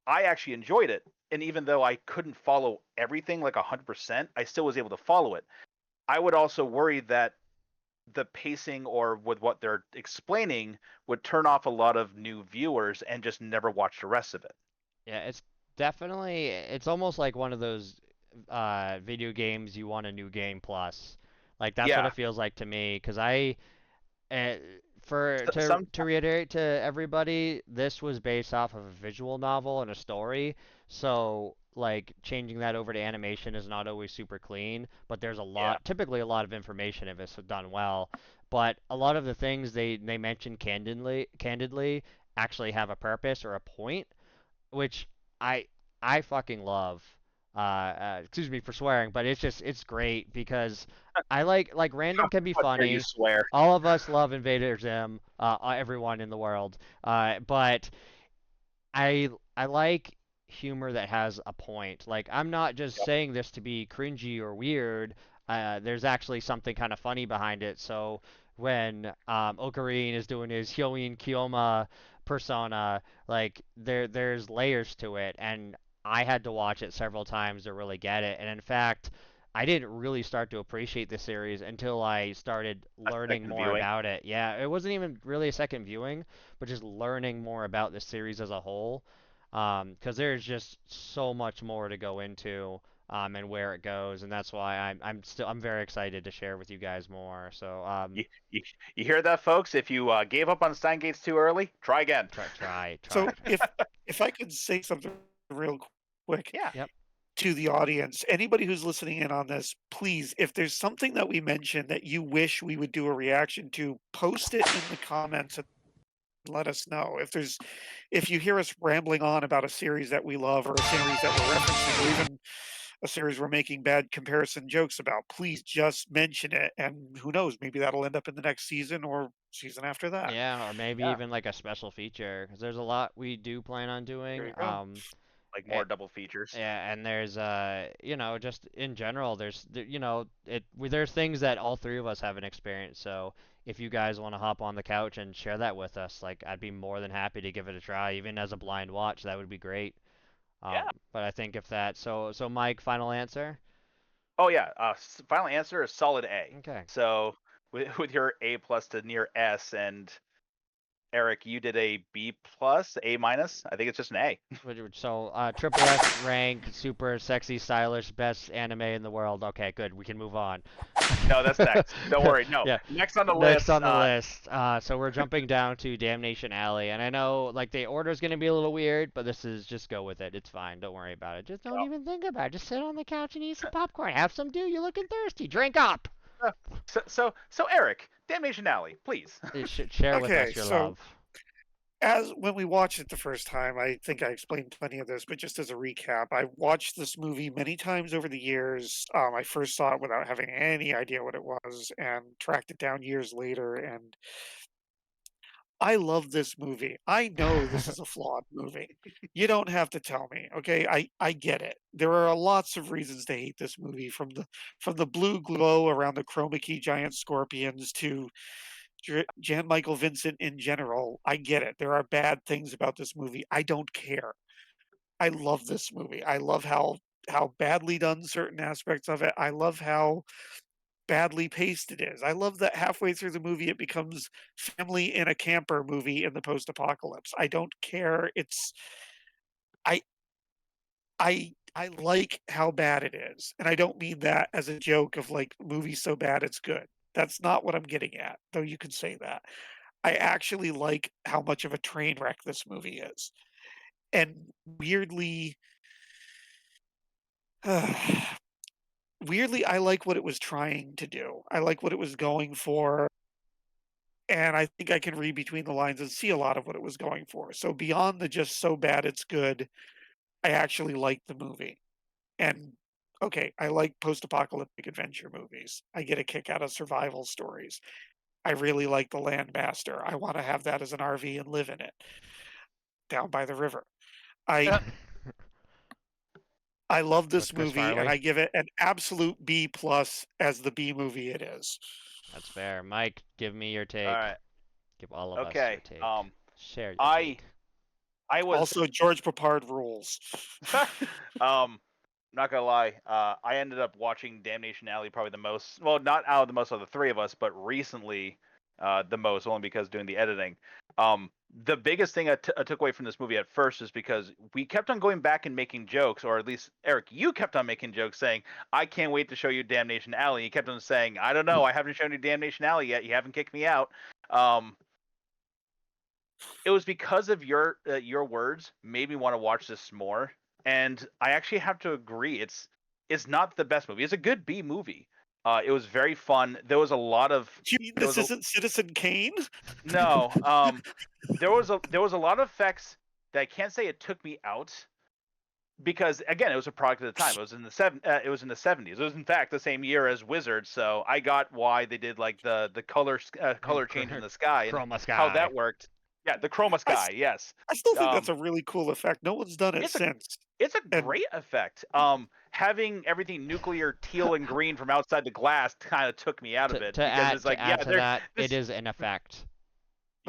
I actually enjoyed it, and even though I couldn't follow everything like 100%, I still was able to follow it. I would also worry that the pacing or with what they're explaining would turn off a lot of new viewers and just never watch the rest of it. yeah, it's almost like one of those video games you want a new game plus. Like that's what Yeah, it feels like to me, 'cause uh, To reiterate to everybody, this was based off of a visual novel and a story, so like changing that over to animation is not always super clean, but there's Yeah. typically a lot of information if it's done well. But a lot of the things they mention candidly actually have a purpose or a point, which I I fucking love. Excuse me for swearing, but it's great because I like random can be How dare you funny. swear? All of us love Invader Zim, everyone in the world. But I like humor that has a point. Like I'm not just Yep. saying this to be cringy or weird. There's actually something kind of funny behind it. So when Ocarine is doing his Hyoin Kyoma persona, like there's layers to it, and I had to watch it several times to really get it. And in fact, I didn't really start to appreciate the series until I started A learning second more viewing. about it. Yeah, it wasn't even really a second viewing, but just learning more about the series as a whole. Because there's just so much more to go into, and where it goes, and that's why I'm very excited to share with you guys more. So You, you, you hear that, folks? If you gave up on Stein Gates too early, try again. try. So if I could say something real quick Yeah. Yep. to the audience, anybody who's listening in on this, please, if there's something that we mentioned that you wish we would do a reaction to, post it in the comments and let us know. If you hear us rambling on about a series that we love or a series that we're referencing or even a series we're making bad comparison jokes about, please just mention it. And who knows, maybe that'll end up in the next season or season after that. Yeah, or maybe Yeah. even like a special feature, because there's a lot we do plan on There doing. you go. Like Eh, more double features. yeah, and there's just in general, there's things that all three of us haven't experienced. So if you guys want to hop on the couch and share that with us, like I'd be more than happy to give it a try, even as a blind watch. That would be great. Yeah. But I think if that, so Mike, final answer. Oh yeah. Final answer is solid A. Okay. So with your A plus to near S, and Eric, you did a B plus, A minus. I think it's just an A. So, triple S rank, super sexy, stylish, best anime in the world. Okay, good. We can move on. No, that's next. Don't worry. No. Yeah. Next on the Next list. on the list. So we're jumping down to Damnation Alley, and I know like the order's gonna be a little weird, but this is just go with it. It's fine. Don't worry about it. Just don't even think about it. Just sit on the couch and eat some popcorn. Have some dew. You're looking thirsty. Drink up. So Eric, Damnation Alley, please. You should share with Okay, us your so love. as when we watched it the first time, I think I explained plenty of this, but just as a recap, I watched this movie many times over the years. I first saw it without having any idea what it was and tracked it down years later. And I love this movie. I know this is a flawed movie. You don't have to tell me, okay? I get it. There are lots of reasons to hate this movie, from the blue glow around the chroma key giant scorpions to Jan Michael Vincent in general. I get it. There are bad things about this movie. I don't care. I love this movie. I love how badly done certain aspects of it. I love how badly paced it is. I love that halfway through the movie it becomes family in a camper movie in the post-apocalypse. I don't care. I I like how bad it is. And I don't mean that as a joke of like movie so bad it's good. That's not what I'm getting at, though you could say that. I actually like how much of a train wreck this movie is. And weirdly, weirdly, I like what it was trying to do. I like what it was going for. And I think I can read between the lines and see a lot of what it was going for. So beyond the just so bad it's good, I actually like the movie. And okay, I like post-apocalyptic adventure movies. I get a kick out of survival stories. I really like The Landmaster. I want to have that as an RV and live in it down by the river. I I love this With Chris movie and Farley. I give it an absolute B plus as the B movie it is. That's fair. Mike, give me your take. All right. Give all of us your Okay. take. Share your I take. I was Also, George Papard rules. not gonna lie. I ended up watching Damnation Alley probably the most. Well, not out of the most of the three of us, but recently the most, only because doing the editing. The biggest thing I took away from this movie at first is because we kept on going back and making jokes, or at least Eric, you kept on making jokes saying, "I can't wait to show you Damnation Alley." You kept on saying, "I don't know, I haven't shown you Damnation Alley yet. You haven't kicked me out." it was because of your words made me want to watch this more, and I actually have to agree. It's not the best movie. It's a good B movie. It was very fun. There was a lot of You mean this isn't Citizen Kane? no. There was a lot of effects that I can't say it took me out, because again, it was a product of the time. It was in the '70s. It was in fact the same year as Wizard, so I got why they did like the color change in the sky and Chroma how sky. that worked. Yeah, the chroma sky. Yes, I still think that's a really cool effect. No one's done it it's a- since. it's a And- great effect. Having everything nuclear teal and green from outside the glass kind of took me out of it, To because add, it's like, to add yeah, to there's that, this, it is an effect.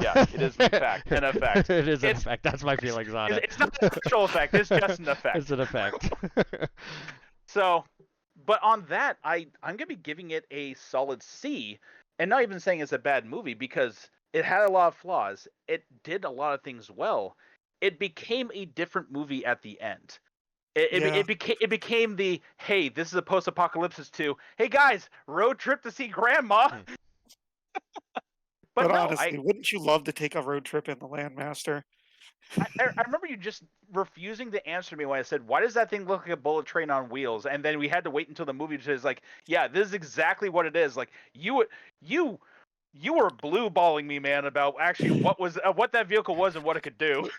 yeah, it is in fact an effect. It is an It's- effect. That's my feelings on it. It's not a special effect. It's just an effect. It's an effect. So, but on that, I'm gonna be giving it a solid C, and not even saying it's a bad movie, because it had a lot of flaws. It did a lot of things well. It became a different movie at the end. It became the, hey, this is a post-apocalypse to, hey guys, road trip to see grandma. But no, honestly, wouldn't you love to take a road trip in the Landmaster? I remember you just refusing to answer me when I said, why does that thing look like a bullet train on wheels? And then we had to wait until the movie says, like, yeah, this is exactly what it is. Like, you were blue balling me, man, about actually what that vehicle was and what it could do.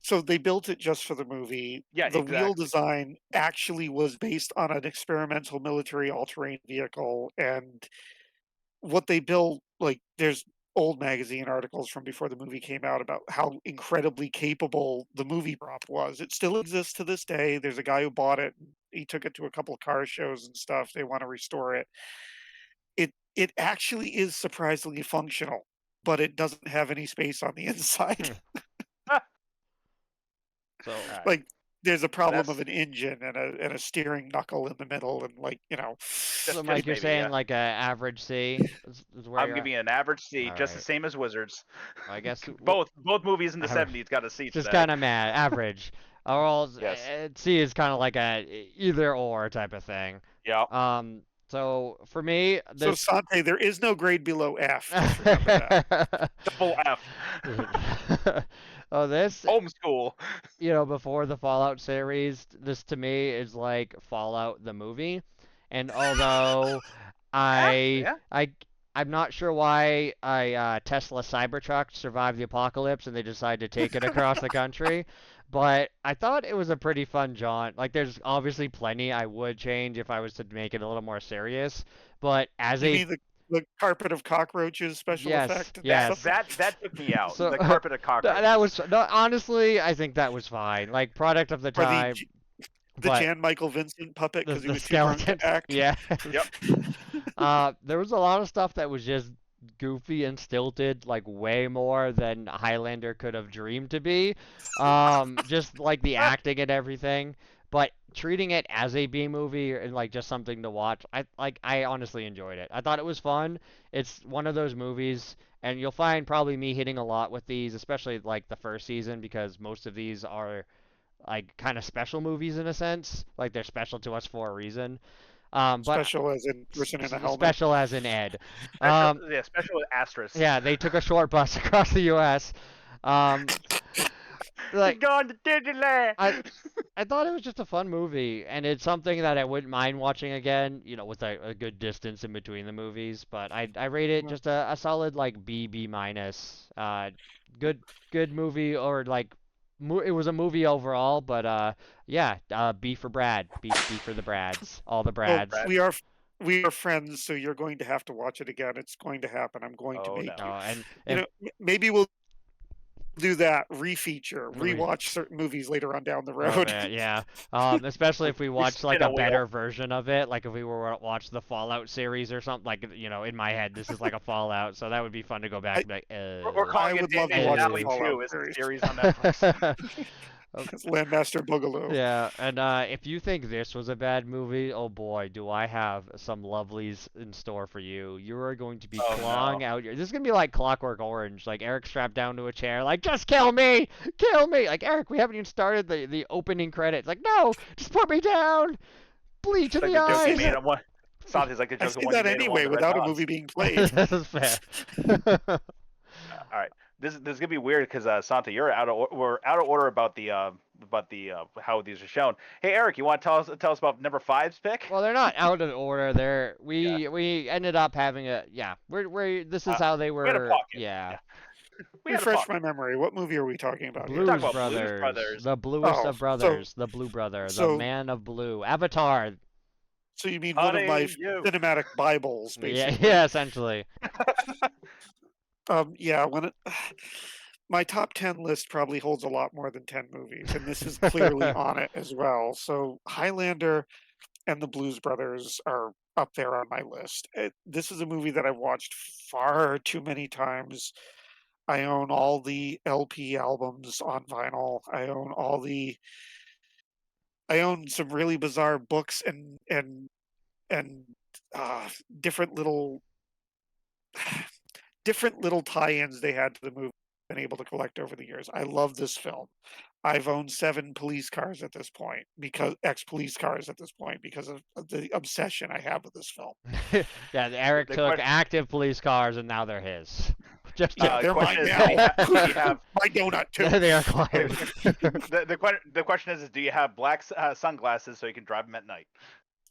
So they built it just for the movie. Yeah, the wheel exactly. design actually was based on an experimental military all-terrain vehicle, and what they built, like, there's old magazine articles from before the movie came out about how incredibly capable the movie prop was. It still exists to this day. There's a guy who bought it. He took it to a couple of car shows and stuff. They want to restore it. It actually is surprisingly functional, but it doesn't have any space on the inside. So, Like, there's a problem of That's- an engine and a steering knuckle in the middle, and, like, so Mike, just you're maybe, saying yeah. like a average C is where I'm you're giving it an average C, just the Alright. same as Wizards. I guess Both movies in the Average. '70s got a C just today. kind of mad, average. Or else, Yes. C is kind of like a either or type of thing. Yeah. So for me, So, this Sante, there is no grade below F. Just remember that. Double F. Oh, this, Homeschool. before the Fallout series, this to me is like Fallout the movie. And although Yeah. I'm not sure why a Tesla Cybertruck survived the apocalypse and they decided to take it across the country, but I thought it was a pretty fun jaunt. Like, there's obviously plenty I would change if I was to make it a little more serious, but as You a mean the carpet of cockroaches special Yes, effect? and yes. stuff? That took me out. So- The carpet of cockroaches. that was no, honestly, I think that was fine. Like, product of the Or time. the but Jan Michael Vincent puppet the, because he the was too drunk skeleton. to act. Yeah. Yep. There was a lot of stuff that was just goofy and stilted, like way more than Highlander could have dreamed to be. Just like the acting and everything. But treating it as a B movie and like just something to watch, I honestly enjoyed it. I thought it was fun. It's one of those movies, and you'll find probably me hitting a lot with these, especially like the first season, because most of these are like kind of special movies in a sense. Like, they're special to us for a reason. But Special as in person in a helmet. special as in Ed. Special with asterisk. Yeah, they took a short bus across the U.S. Like, going to Disneyland. I thought it was just a fun movie, and it's something that I wouldn't mind watching again, with a good distance in between the movies. But I rate it just a solid like B minus. Good movie, or like it was a movie overall, but yeah, B for Brad, B for the Brads, all the Well, Brads. we are friends, so you're going to have to watch it again. It's going to happen. I'm going to Oh, make no. No, and you know, maybe we'll do that, refeature, rewatch certain movies later on down the Oh, road. man, yeah. Especially if we watch like spin a a better version of it, like if we were to watch the Fallout series or something. Like, in my head, this is like a Fallout, so that would be fun to go back and be like, We're calling I it would love to Disney watch the Alley Fallout 2. It's a series. series on Netflix. It's Landmaster Boogaloo. Yeah, and if you think this was a bad movie, oh boy, do I have some lovelies in store for you. You are going to be Oh, clawing no. out your... This is going to be like Clockwork Orange, like Eric strapped down to a chair, like, just kill me! Kill me! Like, Eric, we haven't even started the opening credits. Like, no! Just put me down! Bleach in Like the the joke he eyes! made on one. Sante's like the I joke say the one that he made on one anyway of the Red without a Dots. movie being played. This is fair. All right. this is gonna be weird because Santa, we're out of order about the how these are shown. Hey Eric, you want to tell us about number 5's pick? Well, they're not out of order. Yeah. We ended up having a we're this is how they We had a were. pocket. Yeah. We had a Refresh pocket. my memory. What movie are we talking about here? Blues about Blues Brothers, Brothers. the bluest Oh, of brothers, the blue brother, the so- man of blue, Avatar. So you mean one of my Honey, you. cinematic Bibles, Yeah, basically? yeah, essentially. Yeah. My top 10 list probably holds a lot more than 10 movies, and this is clearly on it as well. So Highlander and the Blues Brothers are up there on my list. This is a movie that I've watched far too many times. I own all the LP albums on vinyl. I own some really bizarre books and different little tie-ins they had to the movie. Been able to collect over the years. I love this film. I've owned 7 police cars at this point because ex-police cars at this point because of the obsession I have with this film. Yeah, Eric The took que- active police cars and now they're his. Just Yeah, they're question mine is, now. do you have My donut too. they are acquired. the question is do you have black sunglasses so you can drive them at night?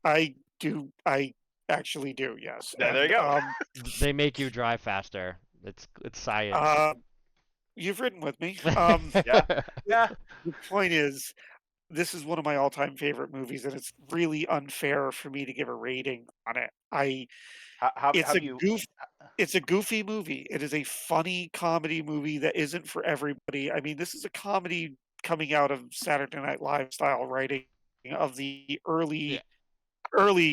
I do. I actually do. Yes. Yeah, there you go. They make you drive faster. It's science. You've ridden with me. Yeah. The point is, this is one of my all-time favorite movies, and it's really unfair for me to give a rating on it. It's a goofy movie. It is a funny comedy movie that isn't for everybody. I mean, this is a comedy coming out of Saturday Night Live style writing of the early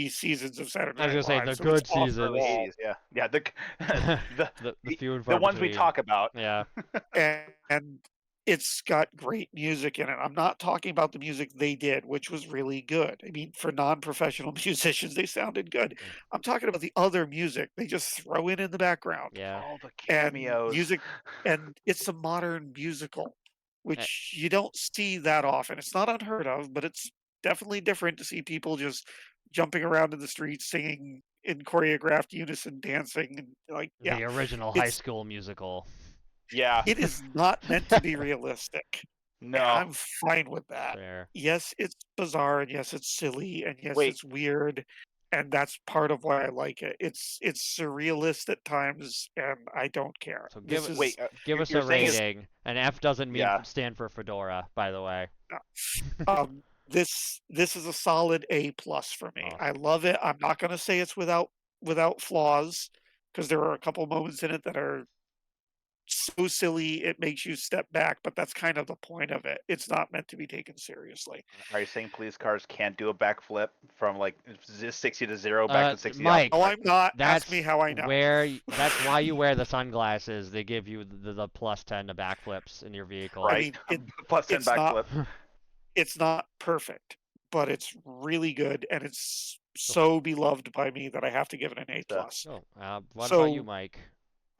seasons of Saturday I was Night gonna say Live. the so good it's off the seasons. wall. Yeah. The few and the far ones we between. talk about. Yeah. And it's got great music in it. I'm not talking about the music they did, which was really good. I mean, for non-professional musicians, they sounded good. I'm talking about the other music they just throw in the background. Yeah. All the And cameos. music, and it's a modern musical, which you don't see that often. It's not unheard of, but it's definitely different to see people just jumping around in the streets, singing in choreographed unison, dancing, and The original High School Musical. Yeah. it is not meant to be realistic. No. And I'm fine with that. There. Yes, it's bizarre, and yes, it's silly, and yes, Wait. it's weird, and that's part of why I like it. It's surrealist at times, and I don't care. So This is give us you're a saying rating. And F doesn't mean Yeah. stand for fedora, by the way. this is a solid A+ for me. Awesome. I love it. I'm not going to say it's without flaws, because there are a couple moments in it that are so silly it makes you step back, but that's kind of the point of it. It's not meant to be taken seriously. Are you saying police cars can't do a backflip from like 60 to 0 back to 60? Mike, Oh, I'm not. That's Ask me how I know. That's why you wear the sunglasses. They give you the plus 10 to backflips in your vehicle. Right. I mean, Plus 10 it's not- backflip. it's not perfect, but it's really good, and it's so beloved by me that I have to give it an A+. Oh, what So- about you, Mike?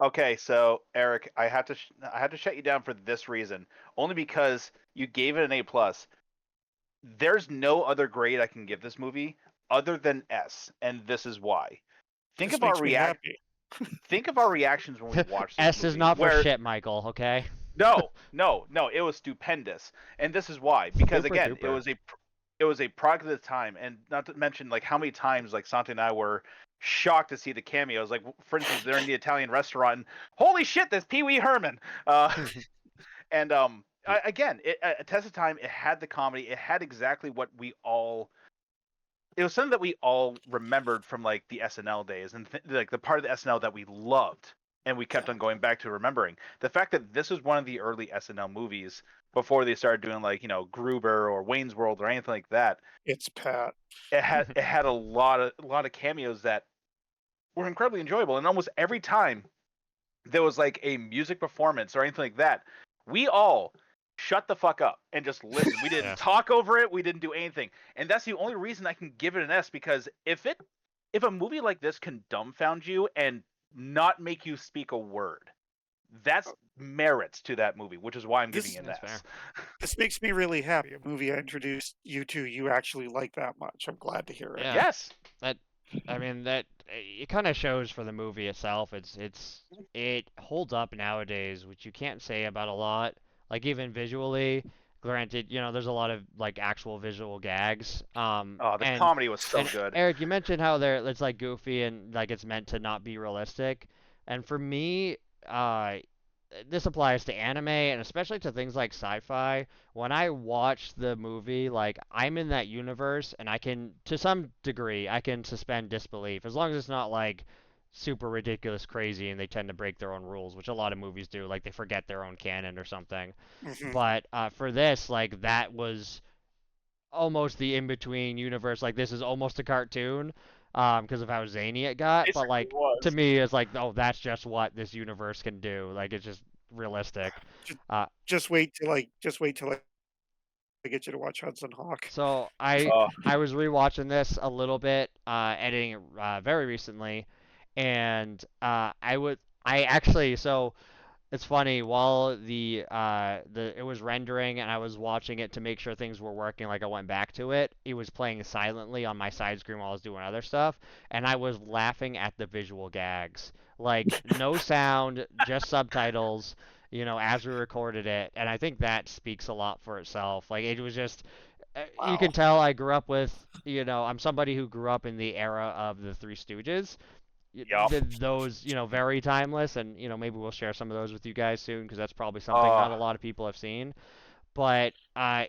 Okay, so Eric, I had to shut you down for this reason. Only because you gave it an A+. There's no other grade I can give this movie other than S, and this is why. Think This of our makes me happy. Think of our reactions when we watched this S is movie, not for where- shit, Michael, okay? No, it was stupendous, and this is why. Because Super again, duper. it was a product of the time, and not to mention like how many times like Santa and I were shocked to see the cameos. Like for instance, they're in the Italian restaurant, and holy shit, that's Pee Wee Herman. And again, at test of time, it had the comedy. It had exactly what we all. It was something that we all remembered from like the SNL days, and like the part of the SNL that we loved, and we kept on going back to remembering. The fact that this was one of the early SNL movies before they started doing like Gruber or Wayne's World or anything like that. It's Pat. It had a lot of cameos that were incredibly enjoyable, and almost every time there was like a music performance or anything like that, we all shut the fuck up and just listened. We didn't talk over it. We didn't do anything, and that's the only reason I can give it an S, because if a movie like this can dumbfound you and not make you speak a word, that's merits to that movie, which is why I'm giving it an That's S. This makes me really happy. A movie I introduced you to, you actually like that much. I'm glad to hear it. Yeah. Yes. I mean that it kind of shows for the movie itself. It holds up nowadays, which you can't say about a lot. Like even visually, granted, there's a lot of like actual visual gags. Oh, the And comedy was so and good. Eric, you mentioned how it's like goofy and like it's meant to not be realistic. And for me, uh, this applies to anime and especially to things like sci-fi. When I watch the movie, like I'm in that universe and I can, to some degree, I can suspend disbelief as long as it's not like super ridiculous crazy and they tend to break their own rules, which a lot of movies do, like they forget their own canon or something. Hmm. But for this, like that was almost the in-between universe. Like this is almost a cartoon, because of how zany it got. But Basically like to was. me, it's like, oh, that's just what this universe can do. Like it's just realistic. Just, Uh, just wait till I get you to watch Hudson Hawk. so I Oh, I was rewatching this a little bit, editing it very recently, and I actually so it's funny, while the it was rendering and I was watching it to make sure things were working, like I went back to it, it was playing silently on my side screen while I was doing other stuff, and I was laughing at the visual gags. Like no sound, just subtitles, as we recorded it, and I think that speaks a lot for itself. Like it was just you can Wow. tell I grew up with, I'm somebody who grew up in the era of the Three Stooges, yep. those, very timeless, and maybe we'll share some of those with you guys soon because that's probably something Oh, not a lot of people have seen. But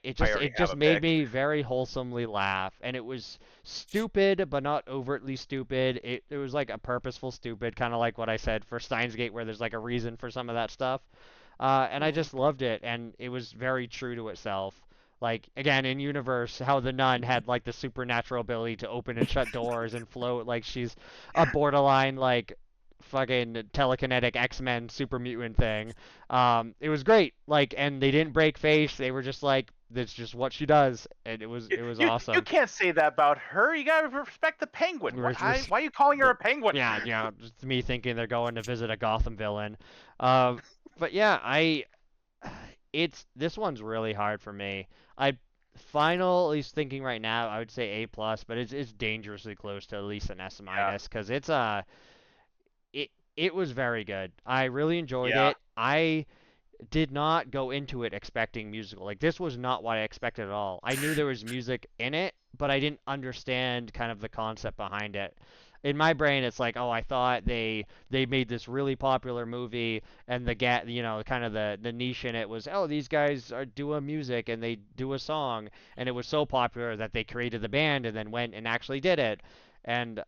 it I just already it have just a made pick. me very wholesomely laugh, and it was stupid but not overtly stupid. It was like a purposeful stupid, kind of like what I said for Steins Gate, where there's like a reason for some of that stuff. And I Hmm. just loved it, and it was very true to itself. Like again, in universe, how the nun had like the supernatural ability to open and shut doors and float, like she's a borderline like fucking telekinetic X-Men super mutant thing. It was great. Like, and they didn't break face. They were just like, that's just what she does, and it was You awesome. can't say that about her. You gotta respect the penguin. What? Res- Why are you calling her a penguin? yeah, just me thinking they're going to visit a Gotham villain. Uh, but yeah, it's this one's really hard for me. I final, at least thinking right now, I would say A plus, but it's dangerously close to at least an S Yeah, minus because it was very good. I really enjoyed yeah. it. I did not go into it expecting musical. Like this was not what I expected at all. I knew there was music in it, but I didn't understand kind of the concept behind it. In my brain, it's like, oh, I thought they made this really popular movie, and kind of the niche in it was, oh, these guys are doing music and they do a song, and it was so popular that they created the band and then went and actually did it. And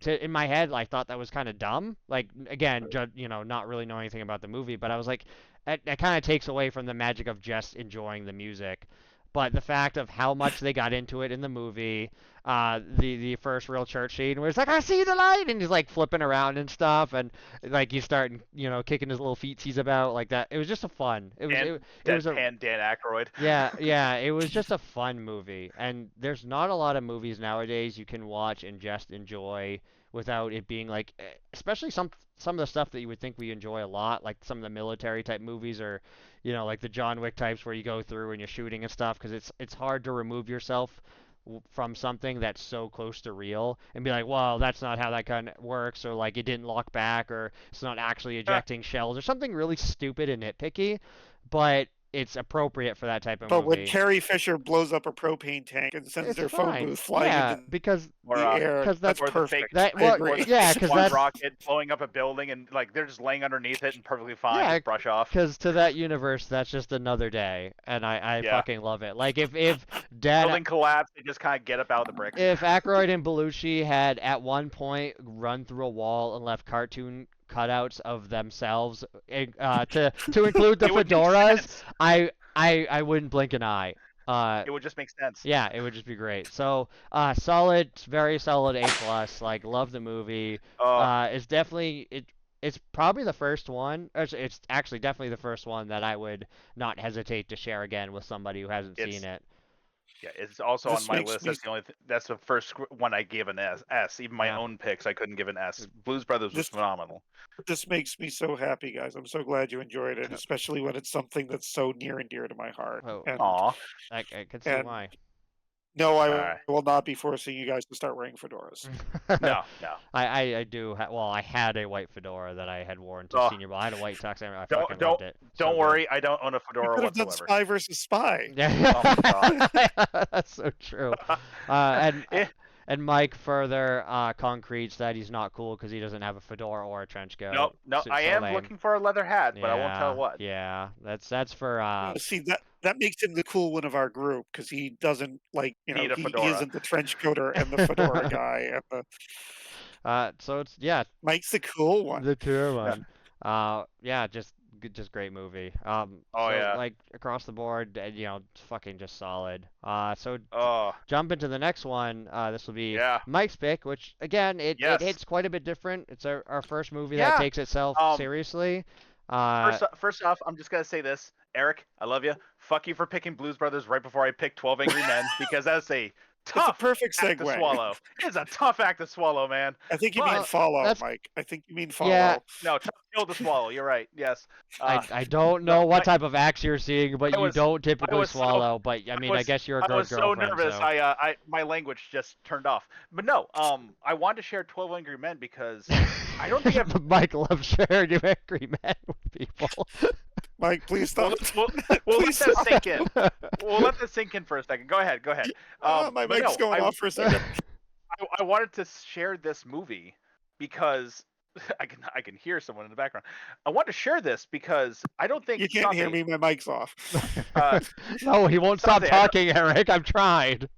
in my head, I thought that was kind of dumb. Like again, not really knowing anything about the movie, but I was like, that kind of takes away from the magic of just enjoying the music. But the fact of how much they got into it in the movie, the first real church scene where it's like, I see the light, and he's like flipping around and stuff, and like he's starting, kicking his little feetsies about like that. It was just a fun. Dan, It was a deadpan Dan Aykroyd. yeah, it was just a fun movie. And there's not a lot of movies nowadays you can watch and just enjoy without it being like, especially some of the stuff that you would think we enjoy a lot, like some of the military type movies or, like the John Wick types where you go through and you're shooting and stuff because it's hard to remove yourself from something that's so close to real and be like, well, that's not how that gun works, or like it didn't lock back, or it's not actually ejecting shells, or something really stupid and nitpicky, but it's appropriate for that type of But when movie. Carrie Fisher blows up a propane tank and sends It's their phone fine. booth flying Yeah, into because or the air, that's or the fake perfect. that I what or agree. the fake yeah, because squad that's rocket blowing up a building and like they're just laying underneath it and perfectly fine, yeah, just brush off. because to that universe, that's just another day, and I Yeah. fucking love it. Like if Dan Building collapse, they just kind of get up out of the bricks. if Aykroyd and Belushi had at one point run through a wall and left cartoon cutouts of themselves, to include the It would make fedoras, sense. I wouldn't blink an eye. Uh, It would just make sense. yeah, it would just be great. So, solid, very solid A plus. Like, love the movie. Uh, It's definitely It's probably the first one. It's actually definitely the first one that I would not hesitate to share again with somebody who hasn't seen it's it. yeah, it's also on This my makes list. me That's the first one I gave an S. Even my Yeah. own picks, I couldn't give an S. Blues Brothers was this phenomenal. this makes me so happy, guys. I'm so glad you enjoyed it, especially when it's something that's so near and dear to my heart. Oh, And Aw, I can see and why. No, I Alright. will not be forcing you guys to start wearing fedoras. No. I do. Well, I had a white fedora that I had worn to Oh, senior ball. I had a white tux. I don't fucking loved it. So don't good. worry. I don't own a We fedora could have done whatsoever. Spy versus Spy. Yeah. Oh my god. That's so true. And Eh, and Mike further concretes that he's not cool because he doesn't have a fedora or a trench coat. no. So, I so am lame. looking for a leather hat, but I won't tell Yeah, what. yeah. That's for See, that makes him the cool one of our group because he doesn't like, Need a he fedora. isn't the trench coater and the fedora guy, and so it's yeah, Mike's the cool one. the tour Yeah. one. Yeah, just great movie. Oh So yeah. like across the board, fucking just solid. So Oh jump into the next one. This will be yeah. Mike's pick, which again, it Yes. hits quite a bit different. It's our first movie Yeah. that takes itself seriously. First off, I'm just gonna say this, Eric. I love you. Fuck you for picking Blues Brothers right before I picked 12 Angry Men because that's a It's a tough perfect act to segue. swallow. It's a tough act to swallow, man. I think you But- mean follow, that's- Mike. I think you mean follow. Yeah. No, tough pill to swallow. You're right. Yes. I don't know what type of acts you're seeing, but I you was- don't typically was so- swallow. But I mean, I was- guess you're a I good was so girlfriend. nervous. So. My language just turned off. But no, I wanted to share 12 Angry Men because I don't think I've Mike loves sharing your angry men with people. Mike, please stop. we'll let Please that stop. sink in. We'll let that sink in for a second. Go ahead. My but mic's no, going off for a second. I wanted to share this movie because I can hear someone in the background. I want to share this because I don't think You can't hear Sante- me. My mic's off. No, he won't stop Sante, I don't- talking, Eric. I've tried.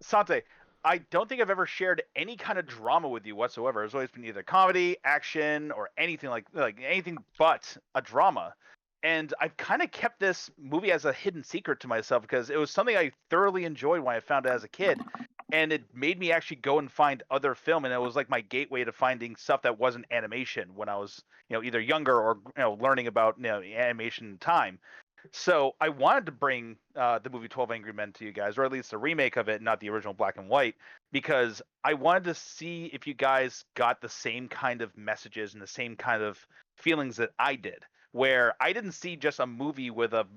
Sante, I don't think I've ever shared any kind of drama with you whatsoever. It's always been either comedy, action, or anything like anything but a drama. And I've kind of kept this movie as a hidden secret to myself because it was something I thoroughly enjoyed when I found it as a kid. And it made me actually go and find other film, and it was like my gateway to finding stuff that wasn't animation when I was, either younger or learning about animation time. So I wanted to bring the movie 12 Angry Men to you guys, or at least a remake of it, not the original black and white, because I wanted to see if you guys got the same kind of messages and the same kind of feelings that I did, where I didn't see just a movie with a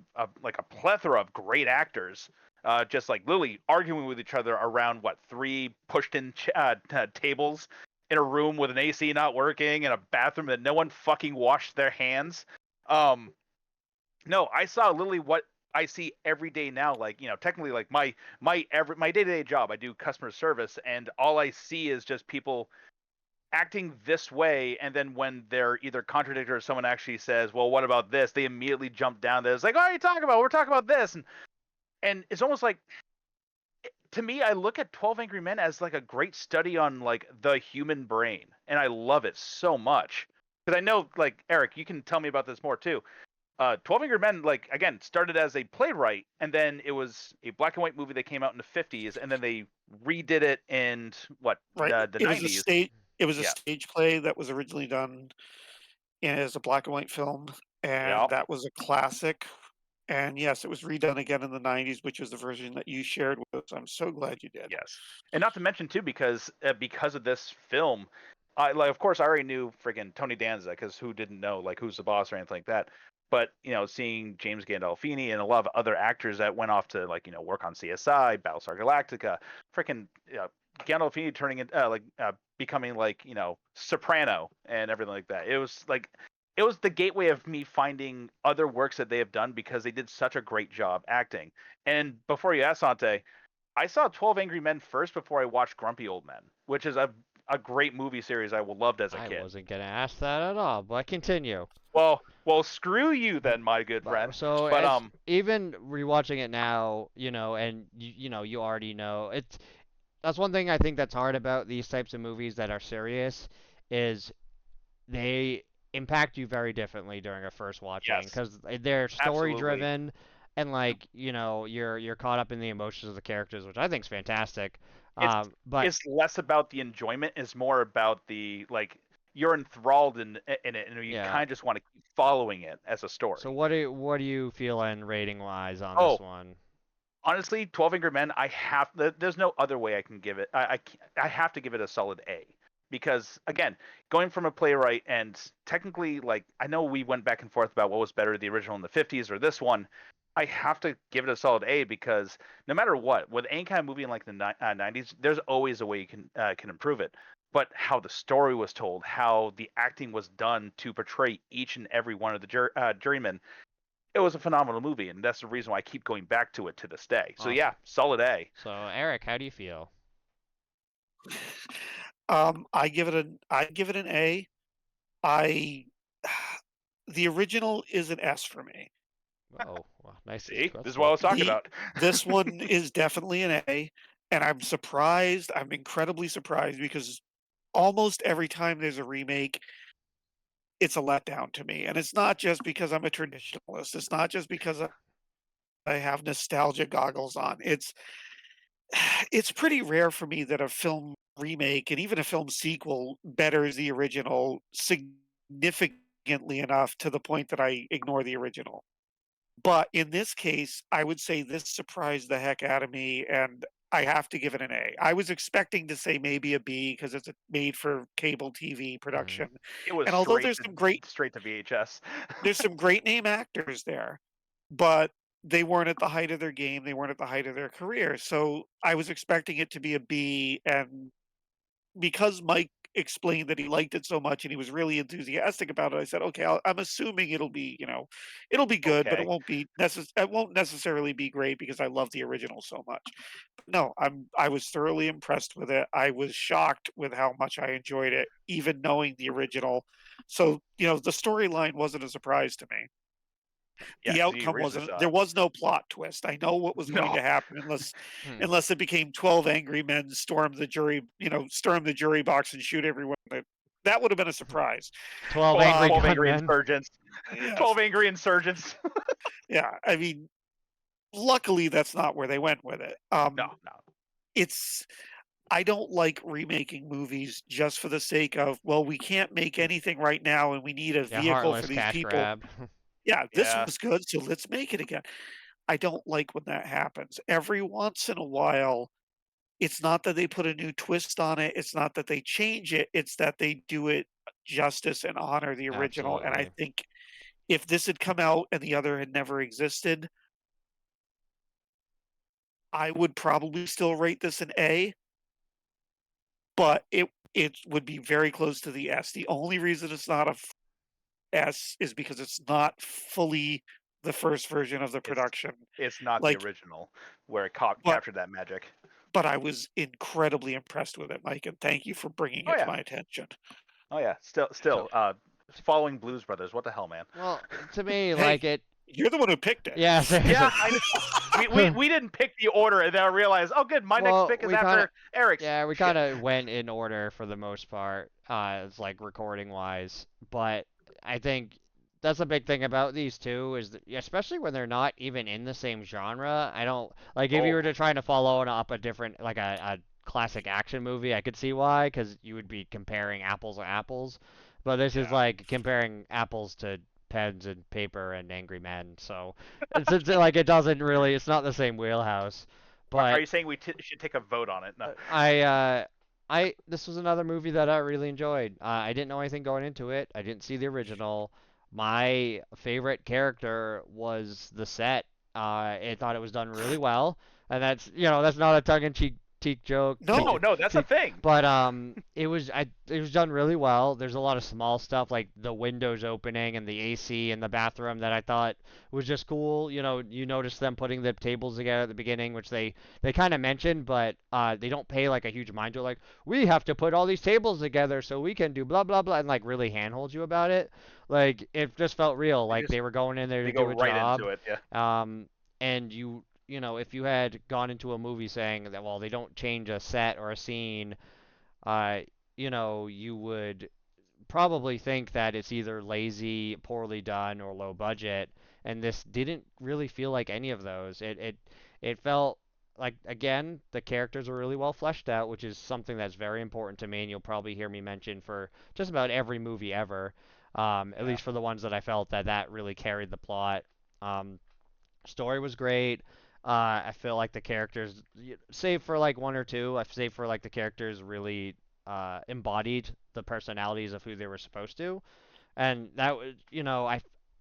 plethora of great actors, just like Lily arguing with each other around three pushed-in tables in a room with an AC not working and a bathroom that no one fucking washed their hands. No, I saw Lily what I see every day now. Technically, like my day-to-day job, I do customer service, and all I see is just people acting this way, and then when they're either contradicted or someone actually says, well, what about this, they immediately jump down there. It's like, oh, what are you talking about? We're talking about this. And it's almost like, to me, I look at 12 Angry Men as like a great study on like the human brain, and I love it so much because I know, like, Eric, you can tell me about this more too. 12 Angry Men, like, again, started as a playwright, and then it was a black and white movie that came out in the 50s, and then they redid it in the 90s. It was a stage play that was originally done as a black and white film, and that was a classic. And yes, it was redone again in the 90s, which was the version that you shared with us. I'm so glad you did. Yes. And not to mention, too, because of this film, of course, I already knew friggin' Tony Danza, because who didn't know, like, who's the boss or anything like that. But, seeing James Gandolfini and a lot of other actors that went off to, like, work on CSI, Battlestar Galactica, freaking Gandolfini turning into, becoming, like, Soprano and everything like that. It was the gateway of me finding other works that they have done because they did such a great job acting. And before you ask, Sante, I saw 12 Angry Men first before I watched Grumpy Old Men, which is a great movie series I loved as a kid. I wasn't going to ask that at all, but continue. Well, screw you then, my good friend. So, even rewatching it now, and you already know, that's one thing I think that's hard about these types of movies that are serious, is they impact you very differently during a first watching, because they're story driven, and like you're caught up in the emotions of the characters, which I think is fantastic. But it's less about the enjoyment; it's more about the you're enthralled in it, and you kind of just want to keep following it as a story. So what do you feel in rating wise on this one? Honestly, 12 Angry Men, there's no other way I can give it. I have to give it a solid A. Because, again, going from a playwright, and technically, like, I know we went back and forth about what was better, the original in the 50s or this one. I have to give it a solid A because no matter what, with any kind of movie in like the 90s, there's always a way you can improve it. But how the story was told, how the acting was done to portray each and every one of the jurymen, it was a phenomenal movie, and that's the reason why I keep going back to it to this day. So yeah, Awesome. solid A. So Eric, how do you feel? I give it an A. I the original is an S for me. Oh, well, nice. See, this That's is what I bold. was talking The about. this one is definitely an A, and I'm surprised. I'm incredibly surprised because almost every time there's a remake, it's a letdown to me. And it's not just because I'm a traditionalist. It's not just because I have nostalgia goggles on. It's pretty rare for me that a film remake and even a film sequel betters the original significantly enough to the point that I ignore the original. But in this case, I would say this surprised the heck out of me, and I have to give it an A. I was expecting to say maybe a B because it's a made for cable TV Mhm. production. It was And although straight to VHS. there's some great name actors there, but they weren't at the height of their game. They weren't at the height of their career. So I was expecting it to be a B, and because Mike explained that he liked it so much and he was really enthusiastic about it, I said, "Okay, I'm assuming it'll be, it'll be good, but Okay. it won't necessarily be great because I love the original so much." No, I was thoroughly impressed with it. I was shocked with how much I enjoyed it, even knowing the original. So, the storyline wasn't a surprise to me. Yeah, The because you outcome originally wasn't saw there it. was no plot twist. I know what was going No. to happen unless Hmm. unless it became 12 angry men storm the jury box and shoot everyone. That would have been a surprise. 12 12, angry 12 Um, angry gunmen. insurgents. yes. 12 angry insurgents. Yeah, I mean, luckily that's not where they went with it. No, no. It's I don't like remaking movies just for the sake of, well, we can't make anything right now and we need a Yeah, vehicle for heartless these cash people. grab. Yeah, this Yeah. was good, so let's make it again. I don't like when that happens. Every once in a while, it's not that they put a new twist on it, it's not that they change it, it's that they do it justice and honor the original, and I Absolutely. think if this had come out and the other had never existed, I would probably still rate this an A, but it would be very close to the S. The only reason it's not a S is because it's not fully the first version of the It's production. it's not the Like, original where it but captured that magic. but I was incredibly impressed with it, Mike, and thank you for bringing Oh it to yeah. my attention. Oh yeah. Still So, still following Blues Brothers. What the hell, man? well, to me, Hey, like it. you're the one who picked it. Yeah, Yeah, seriously. I know. We didn't pick the order and then I realized, oh good, my next Well, pick is we kind of, after Eric's. yeah, we kind Shit. of went in order for the most part. It's like recording wise, but I think that's a big thing about these two is that, especially when they're not even in the same genre. I don't like if you were Oh to try to follow up a different like a classic action movie, I could see why, because you would be comparing apples to apples. But this is yeah. like comparing apples to pens and paper and angry men. So it's like it doesn't really, it's not the same wheelhouse. Are But you saying we should take a vote on it? No. this was another movie that I really enjoyed. I didn't know anything going into it. I didn't see the original. My favorite character was the set. I thought it was done really well, and that's not a tongue-in-cheek joke. No, No, that's a Cheek, thing. but it was done really well. There's a lot of small stuff like the windows opening and the AC in the bathroom that I thought was just cool. You notice them putting the tables together at the beginning, which they kind of mentioned, but they don't pay like a huge mind to it. Like we have to put all these tables together so we can do blah blah blah, and like really handhold you about it. Like it just felt real. They Like just they were going in there they to go do a right job. into it. Yeah. And if you had gone into a movie saying that, well, they don't change a set or a scene, uh, you would probably think that it's either lazy, poorly done, or low budget, and this didn't really feel like any of those. It felt like, again, the characters were really well fleshed out, which is something that's very important to me, and you'll probably hear me mention for just about every movie ever, at Yeah. least for the ones that I felt that really carried the plot. Story was great. I feel like the characters, save for like one or two, save for like the characters really embodied the personalities of who they were supposed to, and that was,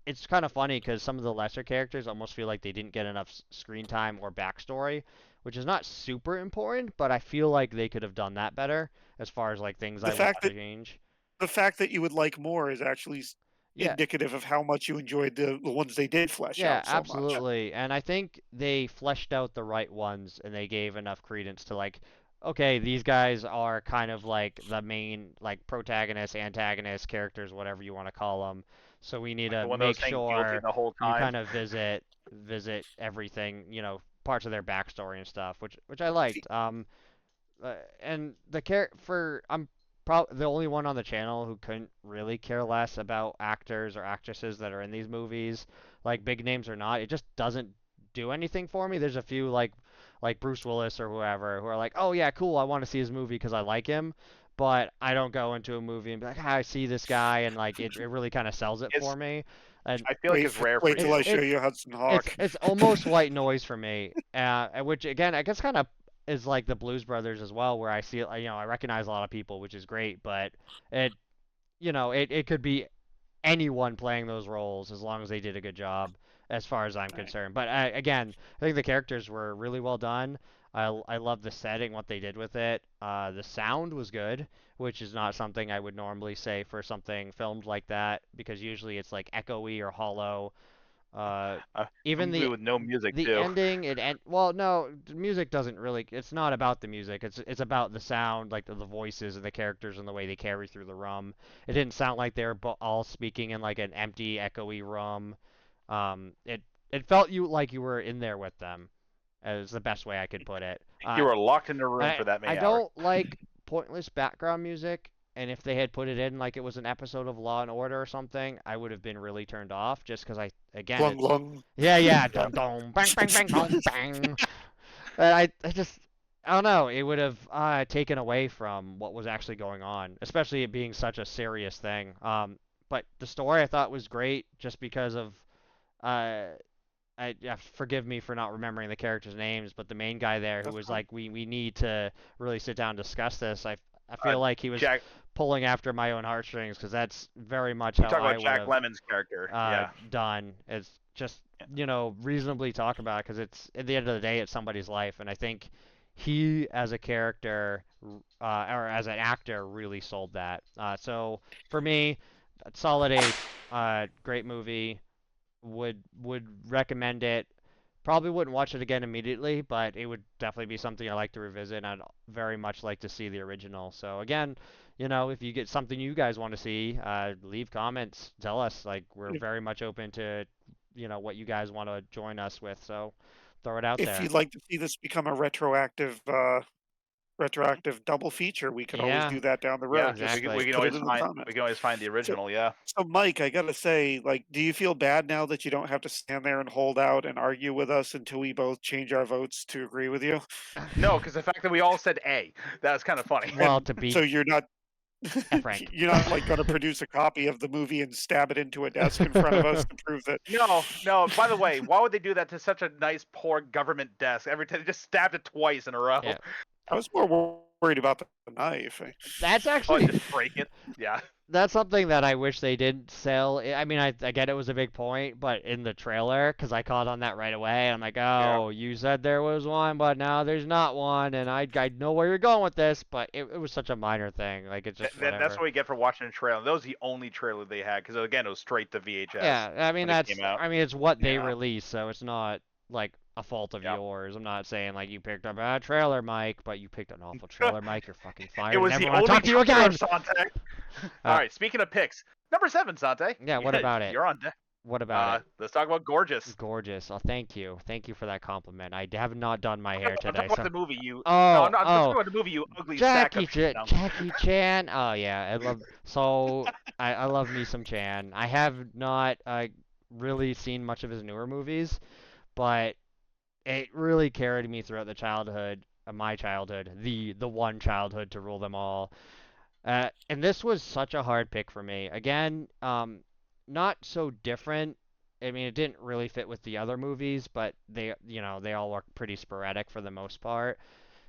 it's kind of funny because some of the lesser characters almost feel like they didn't get enough screen time or backstory, which is not super important, but I feel like they could have done that better as far as like things The I want fact to that change. you would like more is actually Yeah, indicative of how much you enjoyed the ones they did flesh yeah, out so much. absolutely. And I think they fleshed out the right ones and they gave enough credence to like, okay, these guys are kind of like the main like protagonists, antagonists, characters, whatever you want to call them. So we need Like to the one that was make saying guilty sure the whole you time. kind of visit everything, parts of their backstory and stuff, which I liked. And the for I'm the only one on the channel who couldn't really care less about actors or actresses that are in these movies, like big names or not. It just doesn't do anything for me. There's a few like Bruce Willis or whoever who are like, oh yeah, cool, I want to see his movie because I like him. But I don't go into a movie and be like, ah, I see this guy, and like it really kind of sells it It's for me. And I feel like it's rare for Wait till it's I you. show it you Hudson it's Hawk. it's almost white noise for me, which again I guess kind of is like the Blues Brothers as well, where I see I recognize a lot of people, which is great, but it it could be anyone playing those roles as long as they did a good job, as far as I'm Right. concerned. But again, I think the characters were really well done. I love the setting, what they did with it. The sound was good, which is not something I would normally say for something filmed like that, because usually it's like echoey or hollow. Uh, A even movie with no music the too. ending, well, no, the music doesn't really. It's not about the music. It's about the sound, like the voices and the characters and the way they carry through the room. It didn't sound like they were all speaking in like an empty, echoey room. It felt like you were in there with them. Is the best way I could put it. You were locked in the room for that I many hours. don't like pointless background music, and if they had put it in like it was an episode of Law and Order or something, I would have been really turned off just because again, Glung glung. yeah, Yeah. dum dum, bang bang bang bang bang. And I don't know, it would have taken away from what was actually going on, especially it being such a serious thing. But the story I thought was great just because of uh, forgive me for not remembering the characters' names, but the main guy there who That's was fine. like, we need to really sit down and discuss this. I Uh, feel like he was Jack, pulling after my own heartstrings because that's very much you how talk I about would Jack have Lemon's character. Yeah. done. It's just reasonably talk about because it's at the end of the day it's somebody's life, and I think he as a character or as an actor really sold that. So for me, solid A. Great movie. Would recommend it. Probably wouldn't watch it again immediately, but it would definitely be something I like to revisit, and I'd very much like to see the original. So again, if you get something you guys want to see, leave comments, tell us. Like we're very much open to, what you guys want to join us with. So throw it out If there. you'd like to see this become a retroactive double feature, we could always Yeah, do that down the Yeah. road. Just exactly. put it in the comments. We can always find the So original. Yeah. so Mike, I gotta say, like, do you feel bad now that you don't have to stand there and hold out and argue with us until we both change our votes to agree with you? No, because the fact that we all said A, that was kind of funny. Well, And to be so you're not frank. you're not like gonna produce a copy of the movie and stab it into a desk in front of us to prove that. No, no. By the way, why would they do that to such a nice, poor government desk? Every time they just stabbed it twice in a row. Yeah, I was more worried about the knife. that's Oh, and actually just break it. Yeah. that's something that I wish they didn't sell. I mean, I get it was a big point, but in the trailer, because I caught on that right away, I'm like, Yeah. oh, you said there was one, but now there's not one, and I know where you're going with this, but it was such a minor thing. Like, it's just That's whatever. what we get for watching a trailer. That was the only trailer they had because again, it was straight to VHS Yeah, I mean, when it came out. it's what they Yeah. release, so it's not like a fault of Yeah. yours. I'm not saying like you picked up a bad trailer, Mike, but you picked an awful trailer, Mike. You're fucking It fired, and was never the want to only talk to you trailer, again. Sante. All Uh, right. Speaking of picks, number 7, Sante. yeah, what about it? You're on deck. What about it? Let's talk about Gorgeous. Gorgeous. Oh, thank you. Thank you for that compliment. I have not done my hair I'm today, talking about so. the movie. You. No, Oh, I'm not I'm talking oh, about the movie. You ugly sack of shit. No. Jackie Chan. Oh yeah, I love me some Chan. I have not really seen much of his newer movies, but it really carried me throughout the childhood, my childhood, the one childhood to rule them all. And this was such a hard pick for me. Again, not so different. I mean, it didn't really fit with the other movies, but they all were pretty sporadic for the most part.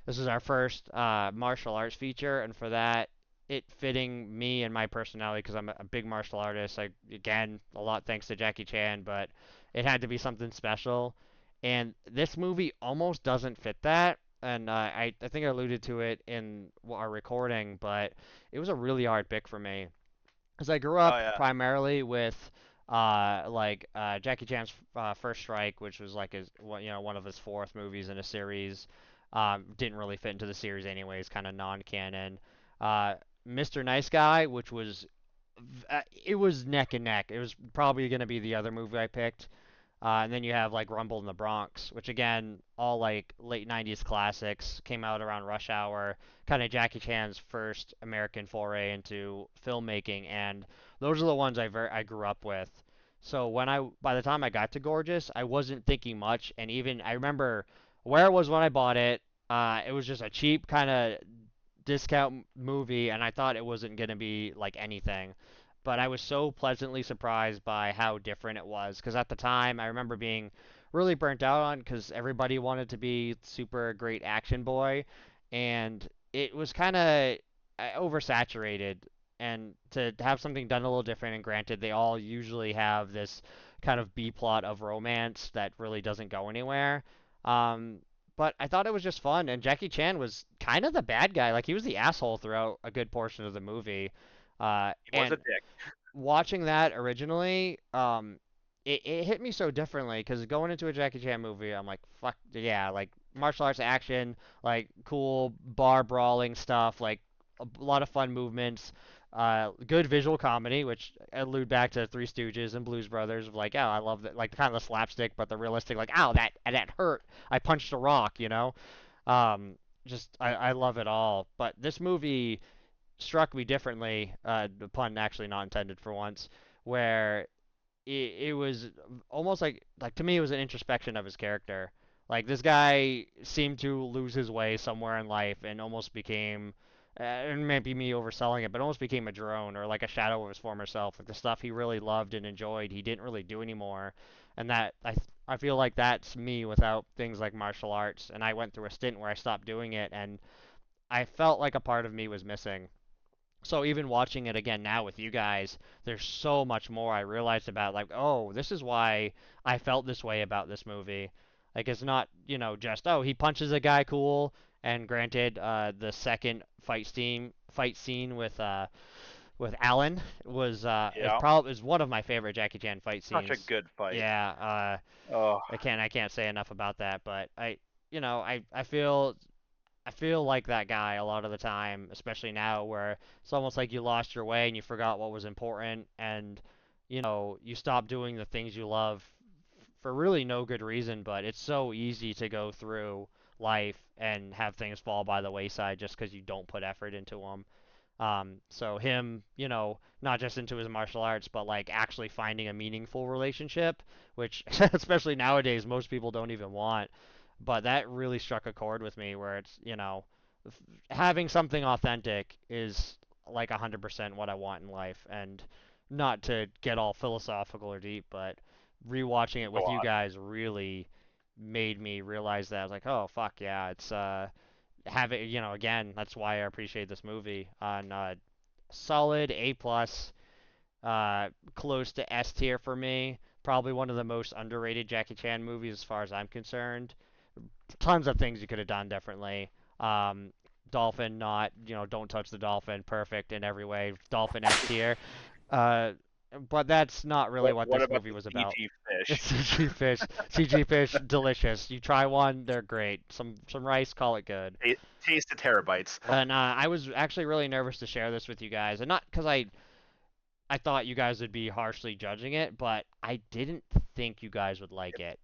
This is our first martial arts feature, and for that, it fitting me and my personality because I'm a big martial artist. Again, a lot thanks to Jackie Chan, but it had to be something special. And this movie almost doesn't fit that. And I think I alluded to it in our recording, but it was a really hard pick for me because I grew Oh up yeah. primarily with Jackie Chan's First Strike, which was like one of his fourth movies in a series. Didn't really fit into the series anyways, kind of non-canon. Uh, Mr. Nice Guy, which was it was neck and neck. It was probably gonna be the other movie I picked. And then you have like Rumble in the Bronx, which again, all like late 90s classics, came out around Rush Hour, kind of Jackie Chan's first American foray into filmmaking, and those are the ones I grew up with. So by the time I got to Gorgeous, I wasn't thinking much, and even I remember where it was when I bought it. It was just a cheap kind of discount movie, and I thought it wasn't gonna be like anything. But I was so pleasantly surprised by how different it was. Because at the time, I remember being really burnt out on because everybody wanted to be super great action boy, and it was kind of oversaturated. And to have something done a little different, and granted, they all usually have this kind of B plot of romance that really doesn't go anywhere. Um, but I thought it was just fun, and Jackie Chan was kind of the bad guy. Like he was the asshole throughout a good portion of the movie. He was a And dick. watching that originally, it hit me so differently because going into a Jackie Chan movie, I'm like, fuck yeah, like martial arts action, like cool bar brawling stuff, like a lot of fun movements, good visual comedy, which allude back to Three Stooges and Blues Brothers, of like, oh, I love that, like kind of the slapstick, but the realistic, like, ow, that hurt, I punched a rock, you know, um, just I love it all. But this movie struck me differently, the pun actually not intended for once, where it was almost like to me it was an introspection of his character. Like this guy seemed to lose his way somewhere in life and almost became, and maybe me overselling it, but almost became a drone or like a shadow of his former self. Like the stuff he really loved and enjoyed, he didn't really do anymore, and that I feel like that's me without things like martial arts. And I went through a stint where I stopped doing it, and I felt like a part of me was missing. So even watching it again now with you guys, there's so much more I realized about like, oh, this is why I felt this way about this movie. Like it's not, just oh, he punches a guy cool. And granted, the second fight scene with Alan was Yeah. is one of my favorite Jackie Chan fight Such a scenes. good fight. Yeah, Oh. I can't say enough about that, but I feel like that guy a lot of the time, especially now, where it's almost like you lost your way and you forgot what was important, and you stop doing the things you love for really no good reason. But it's so easy to go through life and have things fall by the wayside just because you don't put effort into them. So him, not just into his martial arts, but like actually finding a meaningful relationship, which especially nowadays most people don't even want. But that really struck a chord with me where it's, having something authentic is like 100% what I want in life. And not to get all philosophical or deep, but rewatching it Go with you on. guys really made me realize that. I was like, oh, fuck yeah, it's have it, again, that's why I appreciate this movie on solid A plus, close to S tier for me. Probably one of the most underrated Jackie Chan movies as far as I'm concerned. Tons of things you could have done differently. Um, Dolphin, not, don't touch the dolphin, perfect in every way. Dolphin S tier. Uh, but that's not really what What this about movie the was about. CG fish? CG fish, CG fish, delicious. You try one, they're great. Some rice, call it good. Taste the terabytes. And I was actually really nervous to share this with you guys, and not because I thought you guys would be harshly judging it, but I didn't think you guys would like it.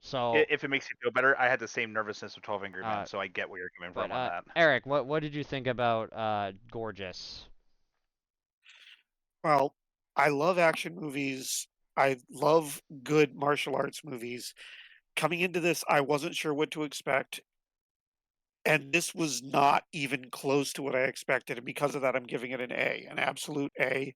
So, If it makes you feel better, I had the same nervousness with 12 Angry Men, uh, so I get where you're coming but from on that. Eric, what did you think about Gorgeous? Well, I love action movies. I love good martial arts movies. Coming into this, I wasn't sure what to expect, and this was not even close to what I expected. And because of that, I'm giving it an A, an absolute A.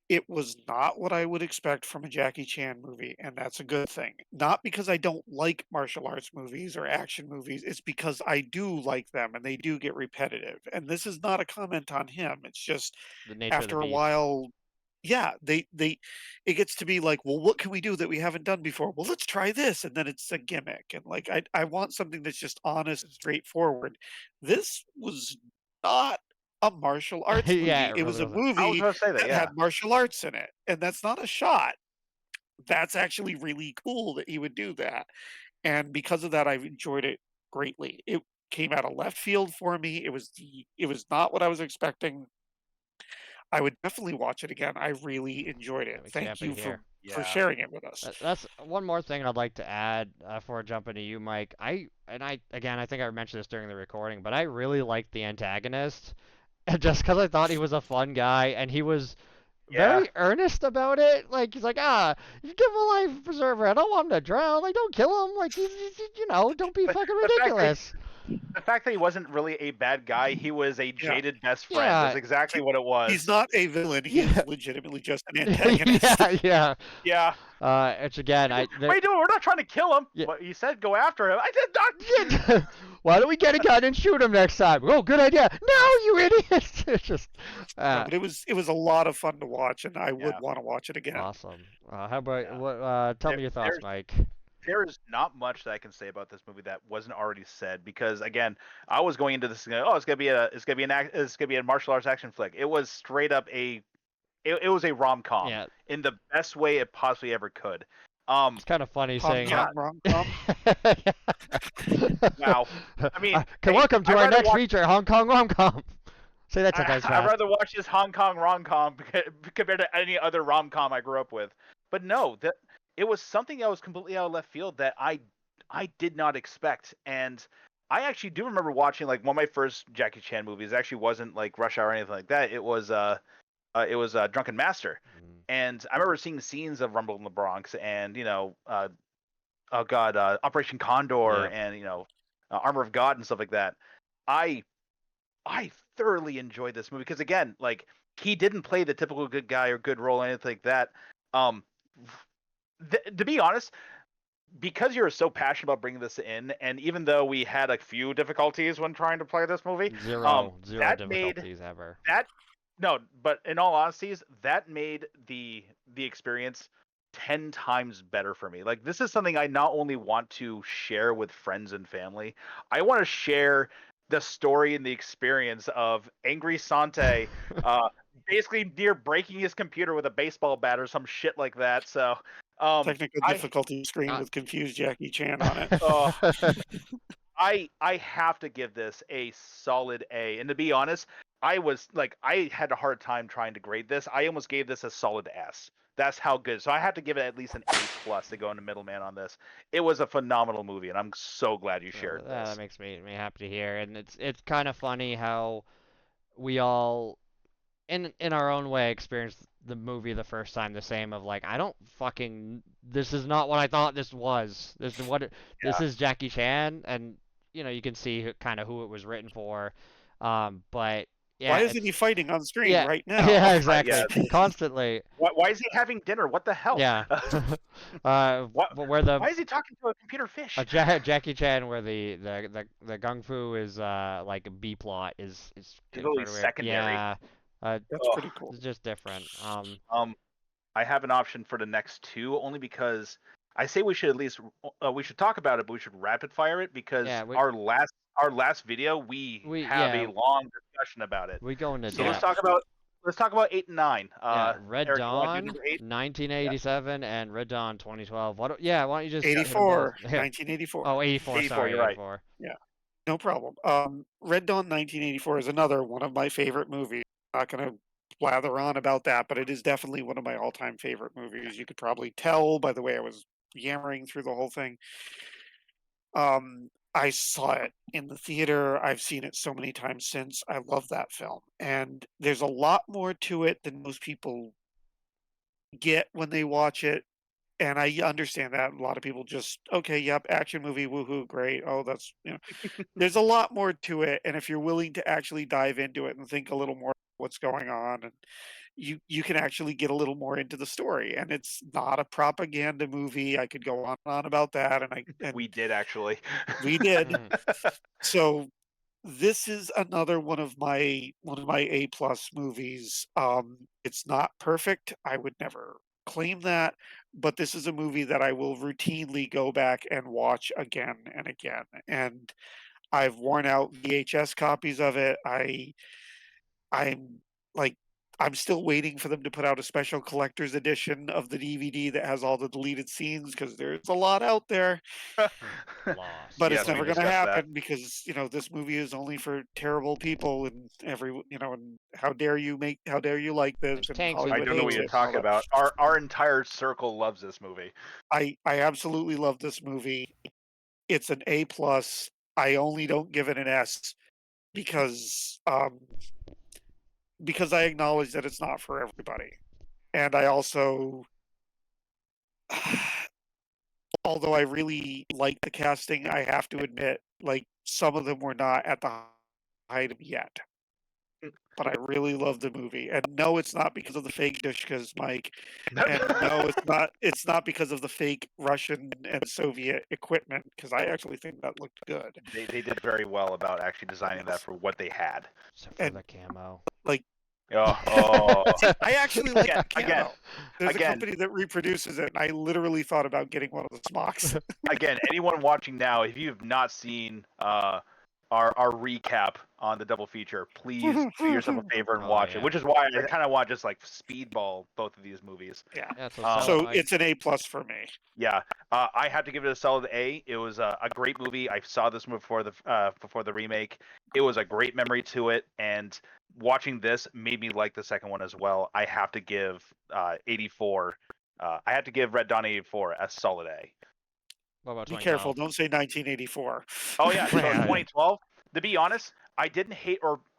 It was not what I would expect from a Jackie Chan movie, and that's a good thing. Not because I don't like martial arts movies or action movies, it's because I do like them and they do get repetitive. And this is not a comment on him. It's just The nature of the after a beast. while, yeah, they it gets to be like, well, what can we do that we haven't done before? Well, let's try this, and then it's a gimmick. And like I want something that's just honest and straightforward. This was not a martial arts Yeah, movie. it It was really a wasn't. I was movie gonna say that, that yeah. had martial arts in it, and that's not a shot. That's actually really cool that he would do that, and because of that, I've enjoyed it greatly. It came out of left field for me. It was not what I was expecting. I would definitely watch it again. I really enjoyed That it. makes me Thank happy to you hear. for Yeah. sharing it with us. That's one more thing I'd like to add before jumping to you, Mike. I think I mentioned this during the recording, but I really liked the antagonist, just because I thought he was a fun guy and he was Yeah. very earnest about it. Like he's like, you give him a life preserver. I don't want him to drown. Like don't kill him. Like don't be But fucking the fact that ridiculous. the fact that he wasn't really a bad guy, he was a Yeah. jaded best friend. That's Yeah, exactly He what it he's was. not a villain. He yeah, is legitimately just an antagonist. yeah, yeah. Yeah. It's again, What are you doing? We're not trying to kill him. yeah, But you said go after him. I did not. yeah. Why don't we get a gun and shoot him next time? Oh, good idea. No, you idiot. It's just, No, uh, but it was a lot of fun to watch, and I would Yeah. want to watch it again. awesome. How about Yeah. what? Tell me your thoughts, There's Mike. there is not much that I can say about this movie that wasn't already said because again, I was going into this going, oh, it's gonna be a martial arts action flick. It was straight up it was a rom com Yeah, in the best way it possibly ever could. it's kind of funny Hong saying. Yeah. Kong rom com. Wow. I mean, hey, Welcome to I'd our rather next watch feature, Hong Kong rom-com. Say that 10 times I'd fast. rather watch this Hong Kong rom com compared to any other rom com I grew up with. But no, that it was something that was completely out of left field that I did not expect. And I actually do remember watching like one of my first Jackie Chan movies. It actually wasn't like Rush Hour or anything like that. It was Drunken Master. Mm. And I remember seeing scenes of Rumble in the Bronx and Operation Condor Yep. and Armor of God and stuff like that. I I thoroughly enjoyed this movie because again, like he didn't play the typical good guy or good role or anything like that. Um, to be honest, because you're so passionate about bringing this in, and even though we had a few difficulties when trying to play this movie, Zero that made difficulties ever. that no, but in all honesty, that made the experience 10 times better for me. Like this is something I not only want to share with friends and family, I want to share the story and the experience of Angry Sante basically near breaking his computer with a baseball bat or some shit like that. So Technical I difficulty screen Not- with confused Jackie Chan on it. uh, I have to give this a solid A. And to be honest, I had a hard time trying to grade this. I almost gave this a solid S. That's how good. So I have to give it at least an A plus to go into middleman on this. It was a phenomenal movie, and I'm so glad you shared Yeah, this. that makes me happy to hear. And it's kind of funny how we all in our own way experienced the movie the first time the same of like I don't fucking this is not what I thought this was. This Yeah. is Jackie Chan and you can see kind of who it was written for. But yeah, Why isn't he fighting on screen yeah, right now? yeah, exactly. Yeah. Constantly. Why is he having dinner? What the hell? Yeah. What? But where the Why is he talking to a computer fish? Jackie Chan where the kung fu is like a B plot is Totally kinda weird. secondary. Yeah. That's Ugh. pretty cool. It's just different. I have an option for the next two only because I say we should at least we should talk about it, but we should rapid fire it because Yeah, our last video we have yeah, a long discussion about it. we go into So depth. let's talk about 8 and 9. Yeah, Red Eric, you wanna do Dawn, number 8? 1987, and Red Dawn 2012. Why don't you just hit 'em 84, both? Here. 1984. Oh, 84, 84, sorry, you're right. 84. Yeah, no problem. Red Dawn 1984 is another one of my favorite movies. Not gonna blather on about that, but it is definitely one of my all-time favorite movies. You could probably tell by the way I was yammering through the whole thing. I saw it in the theater. I've seen it so many times since. I love that film, and there's a lot more to it than most people get when they watch it. And I understand that a lot of people just okay, yep, action movie, woohoo, great. Oh, that's there's a lot more to it, and if you're willing to actually dive into it and think a little more what's going on, and you can actually get a little more into the story. And it's not a propaganda movie. I could go on and on about that, and We did actually. we did. Mhm. So this is another one of my A plus movies. It's not perfect. I would never claim that, but this is a movie that I will routinely go back and watch again and again. And I've worn out VHS copies of it. I'm like I'm still waiting for them to put out a special collector's edition of the DVD that has all the deleted scenes because there's a lot out there. But Lost. it's Yes, we never gonna discussed that. happen because, this movie is only for terrible people, and and how dare you like this, There's and tanks in I Hollywood don't know what hates you're it and movies. all talking that. about. Our entire circle loves this movie. I absolutely love this movie. It's an A plus. I only don't give it an S because, because I acknowledge that it's not for everybody. And I also although I really like the casting, I have to admit, like, some of them were not at the height of yet. But I really love the movie. And no, it's not because of the fake Dushkas, Mike. And no, it's not because of the fake Russian and Soviet equipment, because I actually think that looked good. They did very well about actually designing that Yes. for what they had. Except for And the camo. like Oh, see, I actually like again, the again, camo. There's a again, company that reproduces it, and I literally thought about getting one of the smocks. again. Anyone watching now, if you have not seen our recap on the double feature, please do yourself a favor and Oh, watch it. yeah. Which is why I kind of want to just like speedball both of these movies. Yeah. That's what's Um, up, So Mike. it's an A plus for me. Yeah, I had to give it a solid A. It was a great movie. I saw this movie before the remake. It was a great memory to it, and watching this made me like the second one as well. I have to give 84. I had to give Red Dawn 84 a solid A. What about Be careful, 2012? don't say 1984. Oh yeah, so Yeah, yeah. 2012. To be honest, I didn't hate or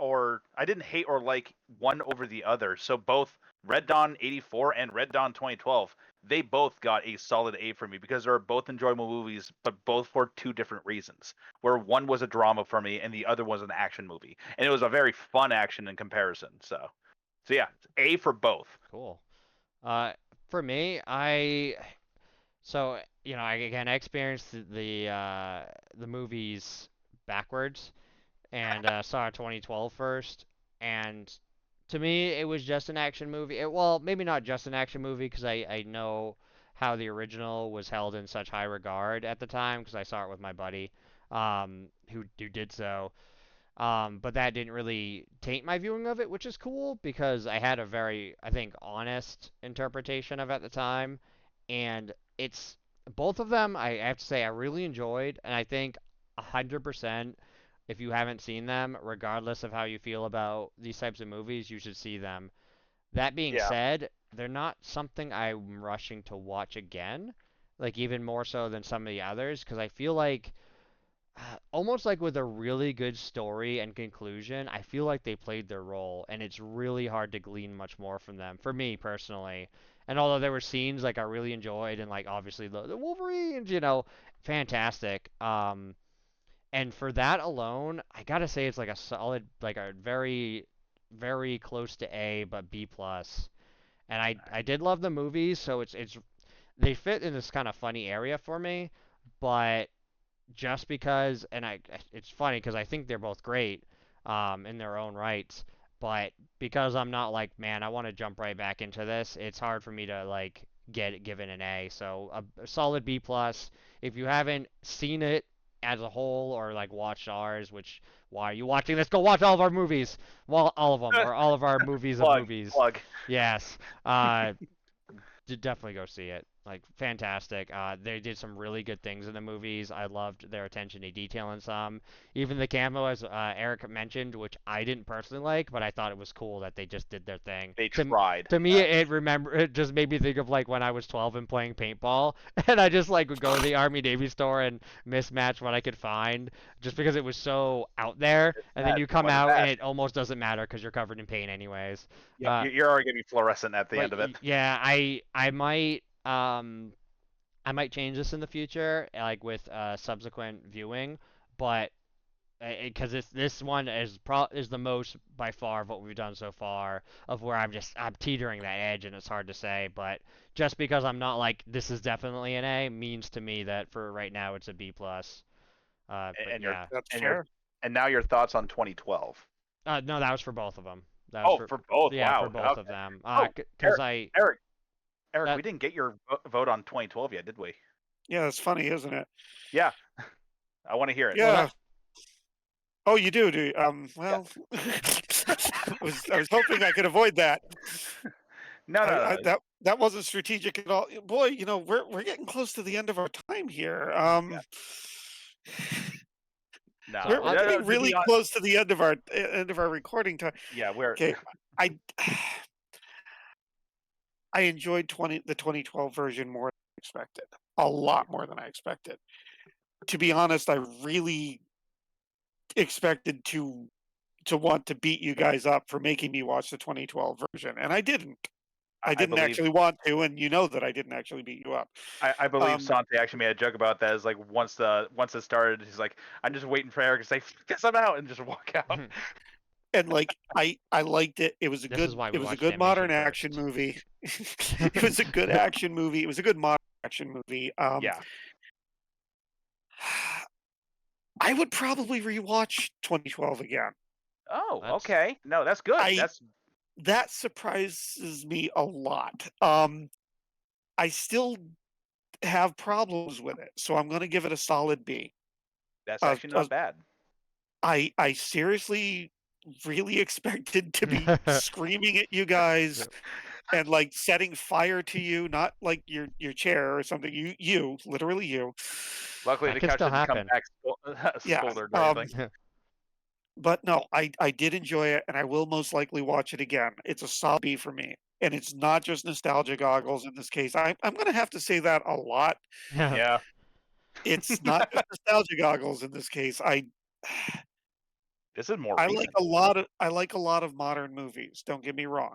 like one over the other. So both Red Dawn 84 and Red Dawn 2012, they both got a solid A for me because they're both enjoyable movies, but both for two different reasons. Where one was a drama for me and the other was an action movie, and it was a very fun action in comparison. So yeah, A for both. Cool. Uh, for me, I again I experienced the movies backwards and saw it 2012 first, and to me it was just an action movie. Well, maybe not just an action movie because I know how the original was held in such high regard at the time because I saw it with my buddy, who did so. But that didn't really taint my viewing of it, which is cool because I had a very, I think, honest interpretation of it at the time. And it's both of them, I have to say, I really enjoyed. And I think 100%, if you haven't seen them, regardless of how you feel about these types of movies, you should see them. That being Yeah. said, they're not something I'm rushing to watch again, like even more so than some of the others, because I feel like almost like with a really good story and conclusion, I feel like they played their role, and it's really hard to glean much more from them, for me personally. And although there were scenes like I really enjoyed, and like obviously the Wolverines, fantastic. And for that alone, I gotta say it's like a solid, like a very, very close to A, but B plus. And I did love the movies, so it's they fit in this kind of funny area for me, but just because, and it's funny because I think they're both great, in their own rights, but because I'm not like, man, I want to jump right back into this, it's hard for me to like get it given an A. So a solid B plus. If you haven't seen it as a whole or like watched ours, which why are you watching this? Go watch all of our movies, well, all of them, or all of our movies of Plug, movies. plug. Yes. Definitely go see it. Like fantastic. They did some really good things in the movies. I loved their attention to detail in some. Even the camo, as Eric mentioned, which I didn't personally like, but I thought it was cool that they just did their thing. They tried. To me, it just made me think of like when I was 12 and playing paintball, and I just like would go to the Army Navy store and mismatch what I could find, just because it was so out there. And then Bad. you come What is out and that? it almost doesn't matter because you're covered in paint anyways. Yeah, Uh, you're already gonna be fluorescent at the but end of it. yeah, I might change this in the future, like with subsequent viewing, but because this one is is the most by far of what we've done so far of where I'm teetering that edge and it's hard to say, but just because I'm not like this is definitely an A means to me that for right now it's a B plus. But And yeah, That's and fair. and now your thoughts on 2012. no, that was for both of them. That was Oh, for both. yeah, for Wow. both Okay. of them. Oh, Because I Eric, Eric, that we didn't get your vote on 2012 yet, did we? Yeah, it's funny, isn't it? Yeah, I want to hear it. well Yeah. that Oh, you do, do you? Yeah. Well, I was hoping I could avoid that. No, no, I no. that wasn't strategic at all. Boy, we're getting close to the end of our time here. Yeah. No, so We're I'll, getting to be really honest, close to the end of our recording time. yeah, we're Okay, I I enjoyed the 2012 version more than I expected. A lot more than I expected. To be honest, I really expected to want to beat you guys up for making me watch the 2012 version, and I didn't. I I didn't believe actually want to, and you know that I didn't actually beat you up. I believe Um, Sante actually made a joke about that. Is like once it started, he's like, I'm just waiting for Eric to say, "Guess I'm out," and just walk out. and like I liked it. It was a this is good why it we was a watched good animation modern action first. movie. It was a good action movie. It was a good modern action movie. Yeah. I would probably rewatch 2012 again. Oh, That's okay. No, that's good. I That's That surprises me a lot. I still have problems with it, so I'm going to give it a solid B. Uh, actually uh, not bad. I seriously really expected to be screaming at you guys and like setting fire to you, not like your chair or something. You literally you. Luckily, that the could couch still didn't come happen. back Yeah. smoldered or anything. But no, I did enjoy it, and I will most likely watch it again. It's a solid B for me, and it's not just nostalgia goggles in this case. I'm going to have to say that a lot. Yeah. Yeah. It's not just nostalgia goggles in this case. This is more I like recent. a lot of modern movies. Don't get me wrong,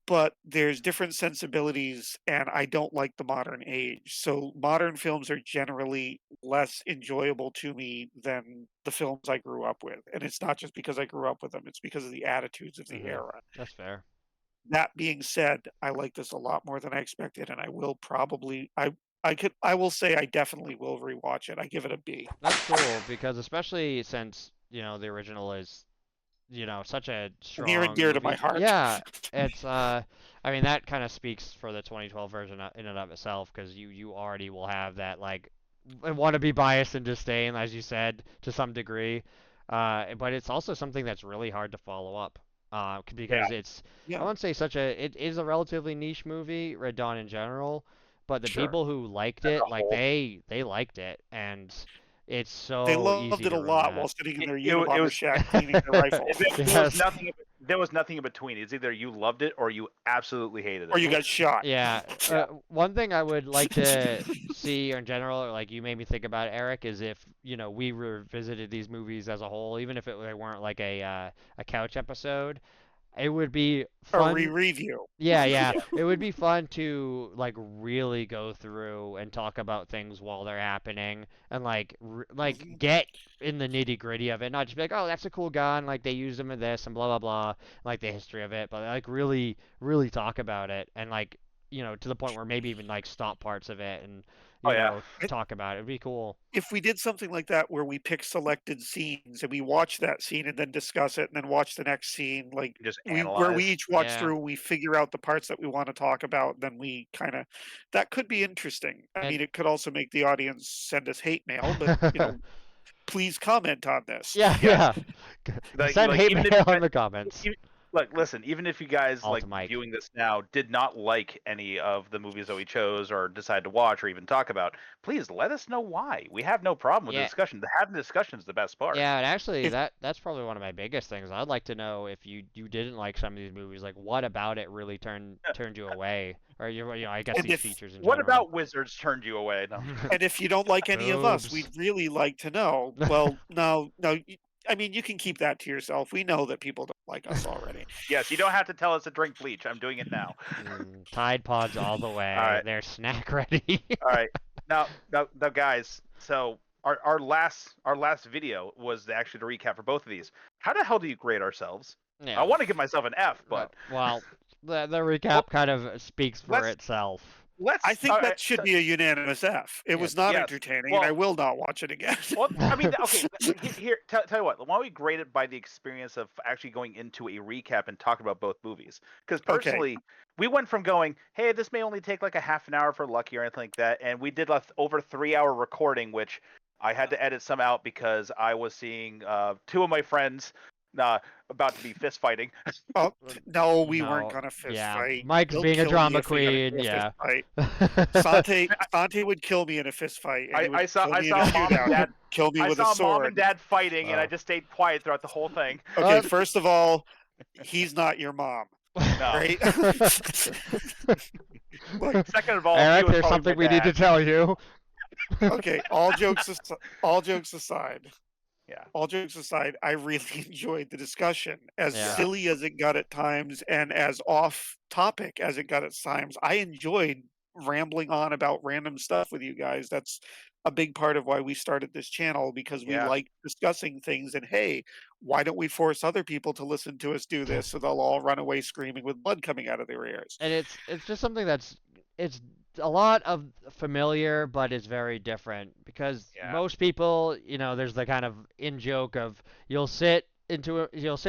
but there's different sensibilities, and I don't like the modern age. So modern films are generally less enjoyable to me than the films I grew up with, and it's not just because I grew up with them. It's because of the attitudes of the hmm era. That's fair. That being said, I like this a lot more than I expected, and I will say I definitely will rewatch it. I give it a B. That's cool because especially since the original is such a Near and strong dear to my movie. heart. Yeah, it's I mean that kind of speaks for the 2012 version in and of itself because you already will have that like want to be biased and disdain as you said to some degree. But it's also something that's really hard to follow up. Yeah. Because it's I Yeah, wouldn't say it is a relatively niche movie, Red Dawn in general, but the sure. people who liked As it, a like whole, they liked it, and it's They so loved easy it a to ruin lot that. while sitting in their it Unabomber was shack cleaning their rifles. there was Yes. nothing. There was nothing in between. It's either you loved it or you absolutely hated Or it. you got shot. Yeah. Yeah. One thing I would like to see in general, or like you made me think about, Eric, is if, we revisited these movies as a whole, even if they weren't like a couch episode, it would be A fun. re-review. Yeah, yeah. Yeah. It would be fun to like really go through and talk about things while they're happening and like Mhm. get in the nitty-gritty of it, not just be like, "Oh, that's a cool gun, like they used them in this and blah blah blah," like the history of it, but like really really talk about it and like, to the point where maybe even like stop parts of it and Oh yeah. talk about it. It'd be cool. If we did something like that where we pick selected scenes and we watch that scene and then discuss it and then watch the next scene, like Just we analyze. each watch Yeah. through, we figure out the parts that we want to talk about, then we kind of that could be interesting. I And mean, it could also make the audience send us hate mail, but please comment on this. yeah, Yeah. yeah. Send Like hate even if mail you in the comments. look, listen, even if you guys All like to Mike. viewing this now did not like any of the movies that we chose or decide to watch or even talk about, please let us know why. We have no problem with the Yeah. discussion. Having the discussion is the best part. Yeah, and actually, If that's probably one of my biggest things. I'd like to know if you didn't like some of these movies, like what about it really turned you away, or I guess and these if features in What general. about Wizards turned you away? No. and if you don't like any of us, Boobs. we'd really like to know. Well, no, no. I mean, you can keep that to yourself. We know that people don't like us already. Yes, you don't have to tell us to drink bleach. I'm doing it now. Tide Pods all the way. All right. They're snack ready. All right. Now, guys. So our last video was actually the recap for both of these. How the hell do you grade ourselves? Yeah. I want to give myself an F, but well, the recap kind of speaks for let's- itself. I think that should be a unanimous F. It was not Yes. entertaining, Well- and I will not watch it again. Well, I mean, okay. Here, tell you what. Why don't we grade it by the experience of actually going into a recap and talk about both movies? Because personally, we went from going, "Hey, this may only take like a half an hour for Lucky or anything like that," and we did over 3-hour recording, which I had to edit some out because I was seeing two of my friends about to be fist fighting. Oh, no, we No, weren't gonna fist yeah. fight. Mike's He'll being a kill me drama if we got into queen, a yeah. fist fight. Sante would kill me in a fist fight. and he would I saw kill me in mom a and shootout, dad. kill me I with saw a sword. mom and dad fighting, and I Oh. just stayed quiet throughout the whole thing. Okay, first of all, he's not your mom, No. right? Look, Second of all, he Eric, was there's probably something my we need to dad. tell you. okay, all jokes aside, Yeah. all jokes aside, I really enjoyed the discussion. As Yeah. silly as it got at times and as off topic as it got at times, I enjoyed rambling on about random stuff with you guys. That's a big part of why we started this channel, because we Yeah. like discussing things. And hey, why don't we force other people to listen to us do this so they'll all run away screaming with blood coming out of their ears? And it's just something it's a lot of familiar, but it's very different because Yeah. most people, there's the kind of in joke of you'll sit in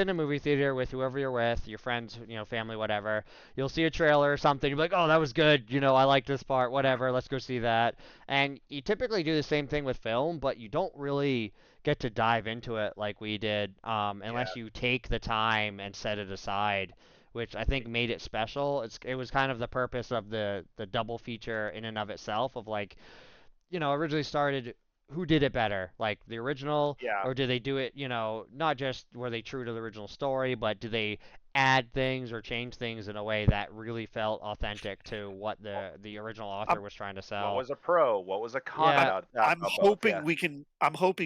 a movie theater with whoever you're with, your friends, family, whatever. You'll see a trailer or something, you'll be like, oh, that was good, I like this part, whatever, let's go see that. And you typically do the same thing with film, but you don't really get to dive into it like we did, unless you take the time and set it aside, which I think made it special. It was kind of the purpose of the double feature in and of itself of like, originally started who did it better, like the original, Yeah. or did they do it, not just were they true to the original story, but did they add things or change things in a way that really felt authentic to what the original author was trying to sell. What was a pro? What was a con? Yeah. I'm hoping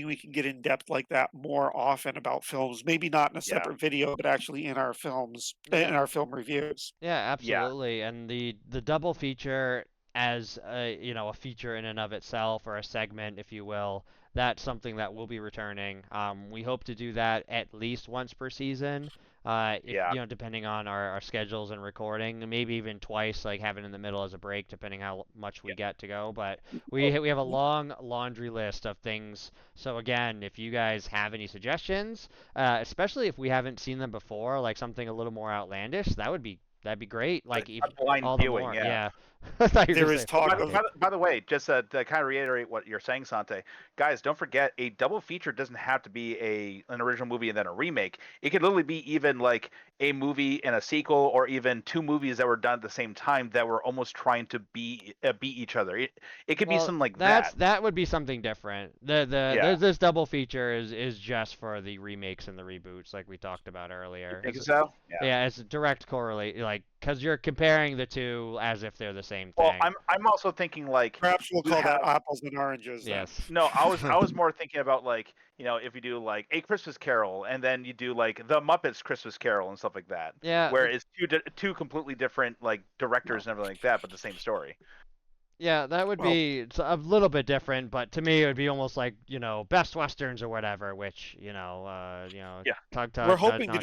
we can get in depth like that more often about films. Maybe not in a separate video, but actually in our films, in our film reviews. Yeah, absolutely. And the double feature as a feature in and of itself, or a segment, if you will, that's something that will be returning. We hope to do that at least once per season. Depending on our schedules and recording, maybe even twice, like have it in the middle as a break, depending how much we get to go. But we have a long laundry list of things. So again, if you guys have any suggestions, especially if we haven't seen them before, like something a little more outlandish, that'd be great. Like if blind all viewing, the more, yeah. There is talk of By the way, just to kind of reiterate what you're saying, Sante, guys, don't forget a double feature doesn't have to be an original movie and then a remake. It could literally be even like a movie and a sequel, or even two movies that were done at the same time that were almost trying to beat each other. It could be something like that. That would be something different. This double feature is just for the remakes and the reboots, like we talked about earlier. You think so? Yeah, it's a direct correlate, like because you're comparing the two as if they're the same thing. Well, I'm also thinking like perhaps we'll call that apples and oranges. then. Yes. No, I was more thinking about like, if you do like A Christmas Carol and then you do like The Muppets Christmas Carol and stuff like that. Yeah. Where it's two completely different like directors and everything like that, but the same story. Yeah, that would be a little bit different, but to me it would be almost like, best westerns or whatever, which, tug. We're hoping to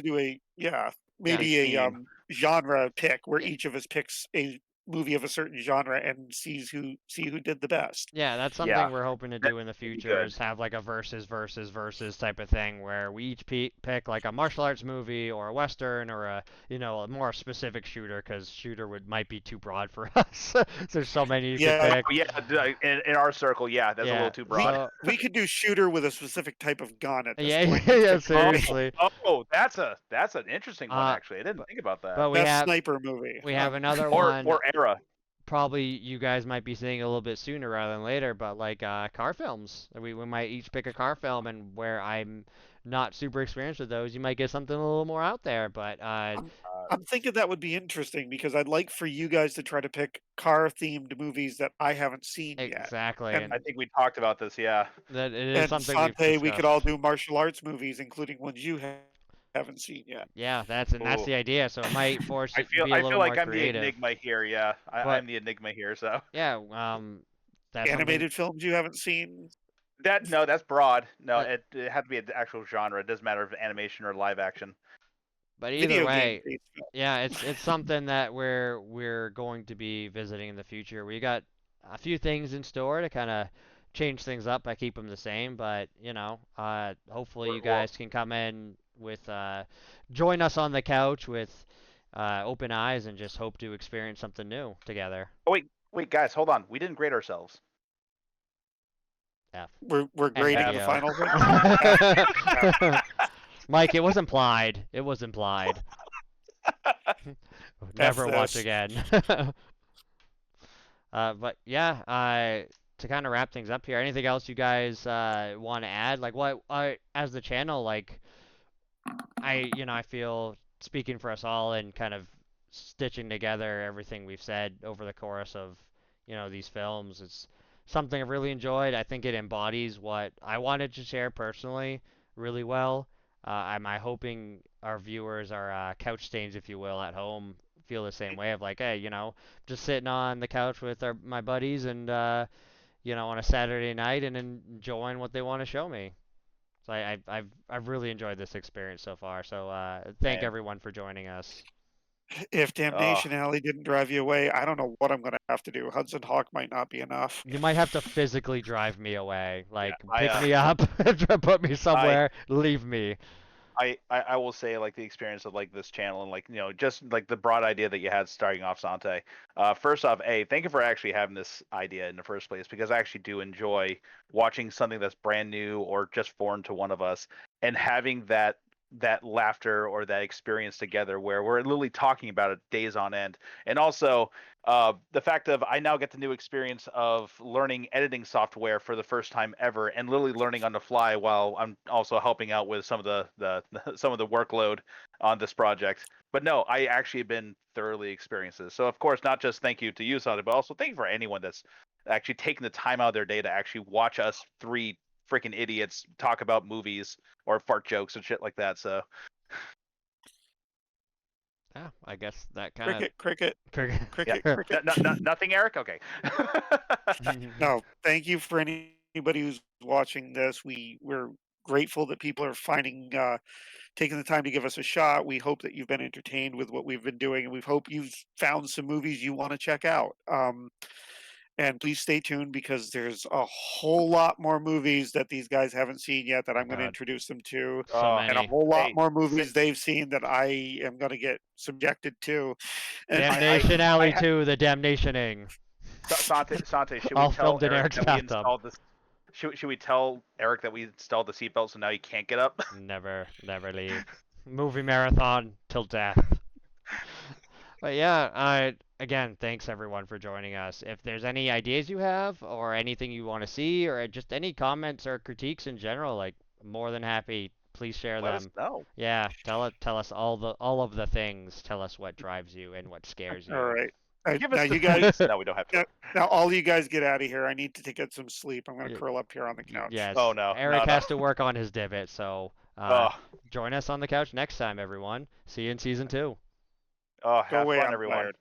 do a maybe a genre pick where each of us picks a movie of a certain genre and see who did the best. Yeah, that's something we're hoping to do in the future, is have like a versus type of thing where we each pick like a martial arts movie or a western or a more specific shooter, because shooter might be too broad for us. There's so many you could pick. Yeah, in our circle, that's a little too broad. We could do shooter with a specific type of gun at this point. Yeah, seriously. Oh, that's an interesting one actually. I didn't think about that. But we have sniper movie. We have another one. Or era. Probably you guys might be seeing a little bit sooner rather than later, but like car films. We might each pick a car film, and where I'm not super experienced with those, you might get something a little more out there. But I'm thinking that would be interesting, because I'd like for you guys to try to pick car-themed movies that I haven't seen yet. Exactly. And I think we talked about this. Yeah. That it is and something Sante, we could all do martial arts movies, including ones you haven't seen yet. Yeah, that's the idea. So it might force I you to be a little like more I'm creative. the enigma here. Yeah, I'm the enigma here. So yeah, That's something. Animated films you haven't seen? No, that's broad. No, Uh, it had to be an actual genre. It doesn't matter if animation or live action. But either Video game way, based films. yeah, it's something that we're going to be visiting in the future. We got a few things in store to kind of change things up by keep them the same, but hopefully you Well, guys can come in with join us on the couch with open eyes and just hope to experience something new together. oh wait, guys, hold on. We didn't grade ourselves. F. We're grading the FGO. final thing. Mike, it was implied. It was implied. Never watch this. again. But yeah, to kind of wrap things up here, anything else you guys want to add? Like, what as the channel, like, I feel speaking for us all and kind of stitching together everything we've said over the course of, these films. It's something I've really enjoyed. I think it embodies what I wanted to share personally really well. I'm hoping our viewers, our couch stains, if you will, at home feel the same way of like, hey, just sitting on the couch with my buddies and on a Saturday night and enjoying what they want to show me. So I've really enjoyed this experience so far. So thank Same. everyone for joining us. If Damnation Alley didn't drive you away, I don't know what I'm going to have to do. Hudson Hawk might not be enough. You might have to physically drive me away, like I, pick me up, put me somewhere, leave me. I will say like the experience of like this channel and like just like the broad idea that you had starting off, Sante. First off, thank you for actually having this idea in the first place, because I actually do enjoy watching something that's brand new or just foreign to one of us and having that laughter or that experience together where we're literally talking about it days on end. And also the fact of I now get the new experience of learning editing software for the first time ever and literally learning on the fly while I'm also helping out with some of the some of the workload on this project. But no, I actually have been thoroughly experienced this. So of course, not just thank you to you, Sante, but also thank you for anyone that's actually taking the time out of their day to actually watch us three freaking idiots talk about movies or fart jokes and shit like that. So Yeah, I guess that kind of Cricket. nothing, Eric. Okay. No, thank you for anybody who's watching this. We're grateful that people are taking the time to give us a shot. We hope that you've been entertained with what we've been doing, and we hope you've found some movies you want to check out. And please stay tuned because there's a whole lot more movies that these guys haven't seen yet that I'm going to God. introduce them to, So and a many. whole lot Hey, more movies they've seen that I am going to get subjected to. And Damnation Alley 2, the Damnationing. Sante, should All we tell filmed in Eric Eric's that we bathtub. installed this? Should we tell Eric that we installed the seatbelt so now he can't get up? Never leave. Movie marathon till death. But yeah, again, thanks everyone for joining us. If there's any ideas you have or anything you want to see or just any comments or critiques in general, like more than happy, please share Let us them. know. Yeah, tell us all of the things. Tell us what drives you and what scares you. all right. Give Now us the you guys, no, we don't have to. now all you guys get out of here. I need to get some sleep. I'm going to Y- curl up here on the couch. Yes. Oh, no. Eric No. has to work on his divot, so Oh, join us on the couch next time, everyone. See you in season 2. oh, Go have away, fun, I'm everyone. tired.